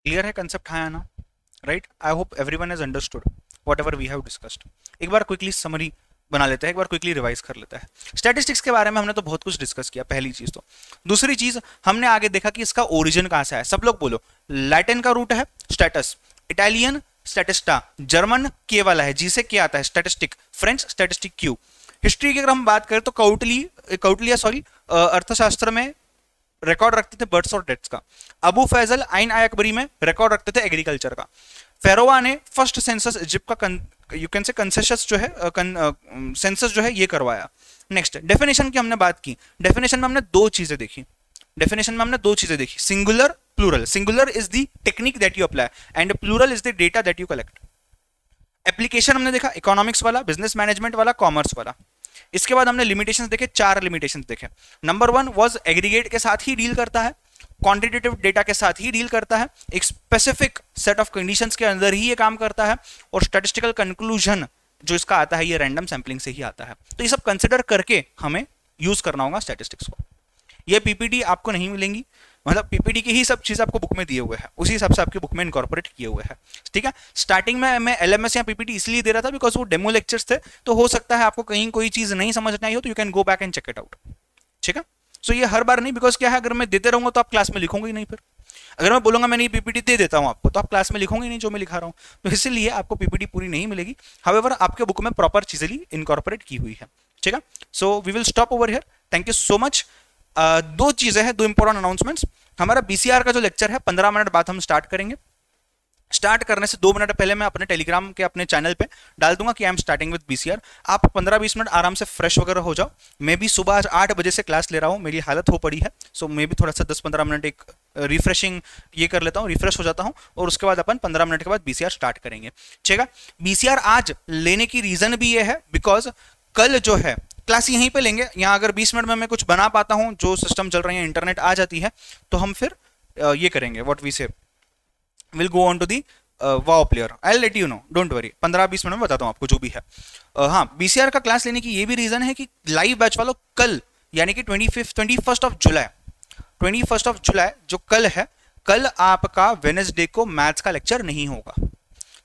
Clear है कंसेप्ट, हाँ ना? Right, I hope everyone has understood whatever we have discussed. एक बार क्विकली समरी बना लेते हैं, एक बार क्विकली रिवाइज कर लेते हैं। स्टैटिस्टिक्स के बारे में हमने तो बहुत कुछ डिस्कस किया, पहली चीज तो। दूसरी चीज हमने आगे देखा कि इसका ओरिजिन कहां से है। सब लोग बोलो, लैटिन का रूट है स्टेटस, इटालियन स्टैटिस्टा, जर्मन के वाला है, जी से के आता है statistic, French statistic Q. History की अगर हम बात करें तो कौटिल्य अर्थशास्त्र में रिकॉर्ड रखते थे बर्थ्स और डेथ्स का। अबू फैजल आइन आय अकबरी में रिकॉर्ड रखते थे एग्रीकल्चर का। फेरोवा ने फर्स्ट सेंसस इजिप्ट का यू कैन से कंसेशस जो है सेंसस जो है ये करवाया। नेक्स्ट डेफिनेशन की हमने बात की। डेफिनेशन में हमने दो चीजें देखी, singular plural. Singular is the technique that you apply and plural is the data that you collect. Application हमने देखा इकोनॉमिक्स वाला, बिजनेस मैनेजमेंट वाला, कॉमर्स वाला। इसके बाद हमने लिमिटेशंस देखे, 4 लिमिटेशंस देखे। नंबर 1 वाज एग्रीगेट के साथ ही डील करता है, क्वांटिटेटिव डेटा के साथ ही डील करता है, एक स्पेसिफिक सेट ऑफ कंडीशंस के अंदर ही ये काम करता है, और स्टैटिस्टिकल कंक्लूजन जो इसका आता है ये रैंडम सैंपलिंग से ही आता है। तो ये सब कंसिडर करके हमें यूज करना होगा स्टैटिस्टिक्स को। ये पीपीटी आपको नहीं मिलेंगी, मतलब पीपीटी की ही सब चीज आपको बुक में दिए हुए हैं, उसी हिसाब से आपकी बुक में इनकॉर्पोरेट किए हुए हैं, ठीक है। स्टार्टिंग में मैं एलएमएस या पीपीटी इसलिए दे रहा था बिकॉज वो डेमो लेक्चर्स थे, तो हो सकता है आपको कहीं कोई चीज नहीं समझ नहीं हो तो you can go back and check it out, ठीक है। सो ये हर बार नहीं, बिकॉज क्या है अगर मैं देते रहूंगा तो आप क्लास में लिखोगे ही नहीं। फिर अगर मैं बोलूंगा मैंने ये पीपीटी दे देता हूं आपको, तो आप क्लास में लिखोगे नहीं जो मैं लिखा रहा हूं, तो इसलिए आपको पीपीटी पूरी नहीं मिलेगी। हाउएवर आपके बुक में प्रॉपर चीजें इनकॉर्पोरेट की हुई है, ठीक है। So we will stop over here, thank you so much. दो चीजें हैं, दो इंपॉर्टेंट अनाउंसमेंट्स। हमारा बीसीआर का जो लेक्चर है 15 मिनट बाद हम स्टार्ट करेंगे। स्टार्ट करने से 2 मिनट पहले मैं अपने टेलीग्राम के अपने चैनल पे डाल दूंगा कि I am starting with BCR. आप 15-20 मिनट आराम से फ्रेश वगैरह हो जाओ। मैं भी सुबह आज 8 बजे से क्लास ले रहा हूँ, मेरी हालत हो पड़ी है, सो मैं भी थोड़ा सा 10-15 मिनट एक रिफ्रेशिंग ये कर लेता हूँ, रिफ्रेश हो जाता हूँ, और उसके बाद अपन 15 मिनट के बाद बीसीआर स्टार्ट करेंगे, ठीक है। बीसीआर आज लेने की रीजन भी ये है बिकॉज कल जो है क्लास यहीं पे लेंगे। यहाँ अगर 20 मिनट में मैं कुछ बना पाता हूँ, जो सिस्टम चल रही है इंटरनेट आ जाती है, तो हम फिर ये करेंगे, what we say will go on to the wow player, I let you know, don't worry, 15-20 minute में बताता हूँ आपको जो भी है। हाँ, बीसीआर का क्लास लेने की ये भी रीजन है कि लाइव बैच वालों कल यानी कि 21 ऑफ जुलाई जो कल है, कल आपका वेडनेसडे को मैथ्स का लेक्चर नहीं होगा,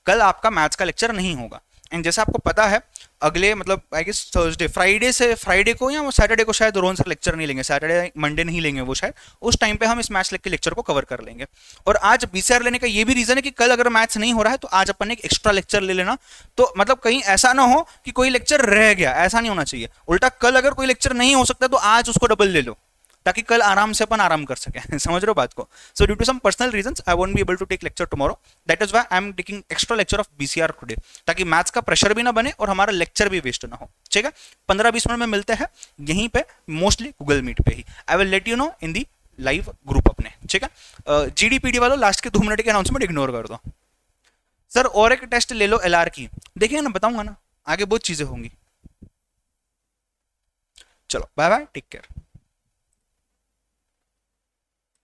कल आपका मैथ्स का लेक्चर नहीं होगा। एंड जैसे आपको पता है अगले मतलब आई गेस थर्सडे फ्राइडे को या सैटरडे को शायद रोहन सर लेक्चर नहीं लेंगे, सैटरडे मंडे नहीं लेंगे वो शायद, उस टाइम पे हम इस मैथ्स के लेक्चर को कवर कर लेंगे। और आज बीसीआर लेने का ये भी रीजन है कि कल अगर मैथ्स नहीं हो रहा है तो आज अपन एक एक्स्ट्रा लेक्चर ले लेना, तो मतलब कहीं ऐसा ना हो कि कोई लेक्चर रह गया, ऐसा नहीं होना चाहिए। उल्टा कल अगर कोई लेक्चर नहीं हो सकता तो आज उसको डबल ले लो ताकि कल आराम से अपन आराम कर सके। समझ रहे हो बात को? So due to some personal reasons I won't be able to take lecture tomorrow, that is why I am taking extra lecture of BCR today, ताकि मैथ्स का प्रेशर भी ना बने और हमारा लेक्चर भी वेस्ट ना हो। ठीक है, 15-20 मिनट में मिलते हैं यहीं पे, मोस्टली गूगल मीट पे ही। I will let you know in the live group अपने। ठीक है, जीडीपीडी वालों लास्ट के 2 मिनट के अनाउंसमेंट इग्नोर कर दो। सर और एक टेस्ट ले लो एलआर की, देखिए ना, बताऊंगा ना, आगे बहुत चीजें होंगी। चलो बाय बाय, टेक केयर।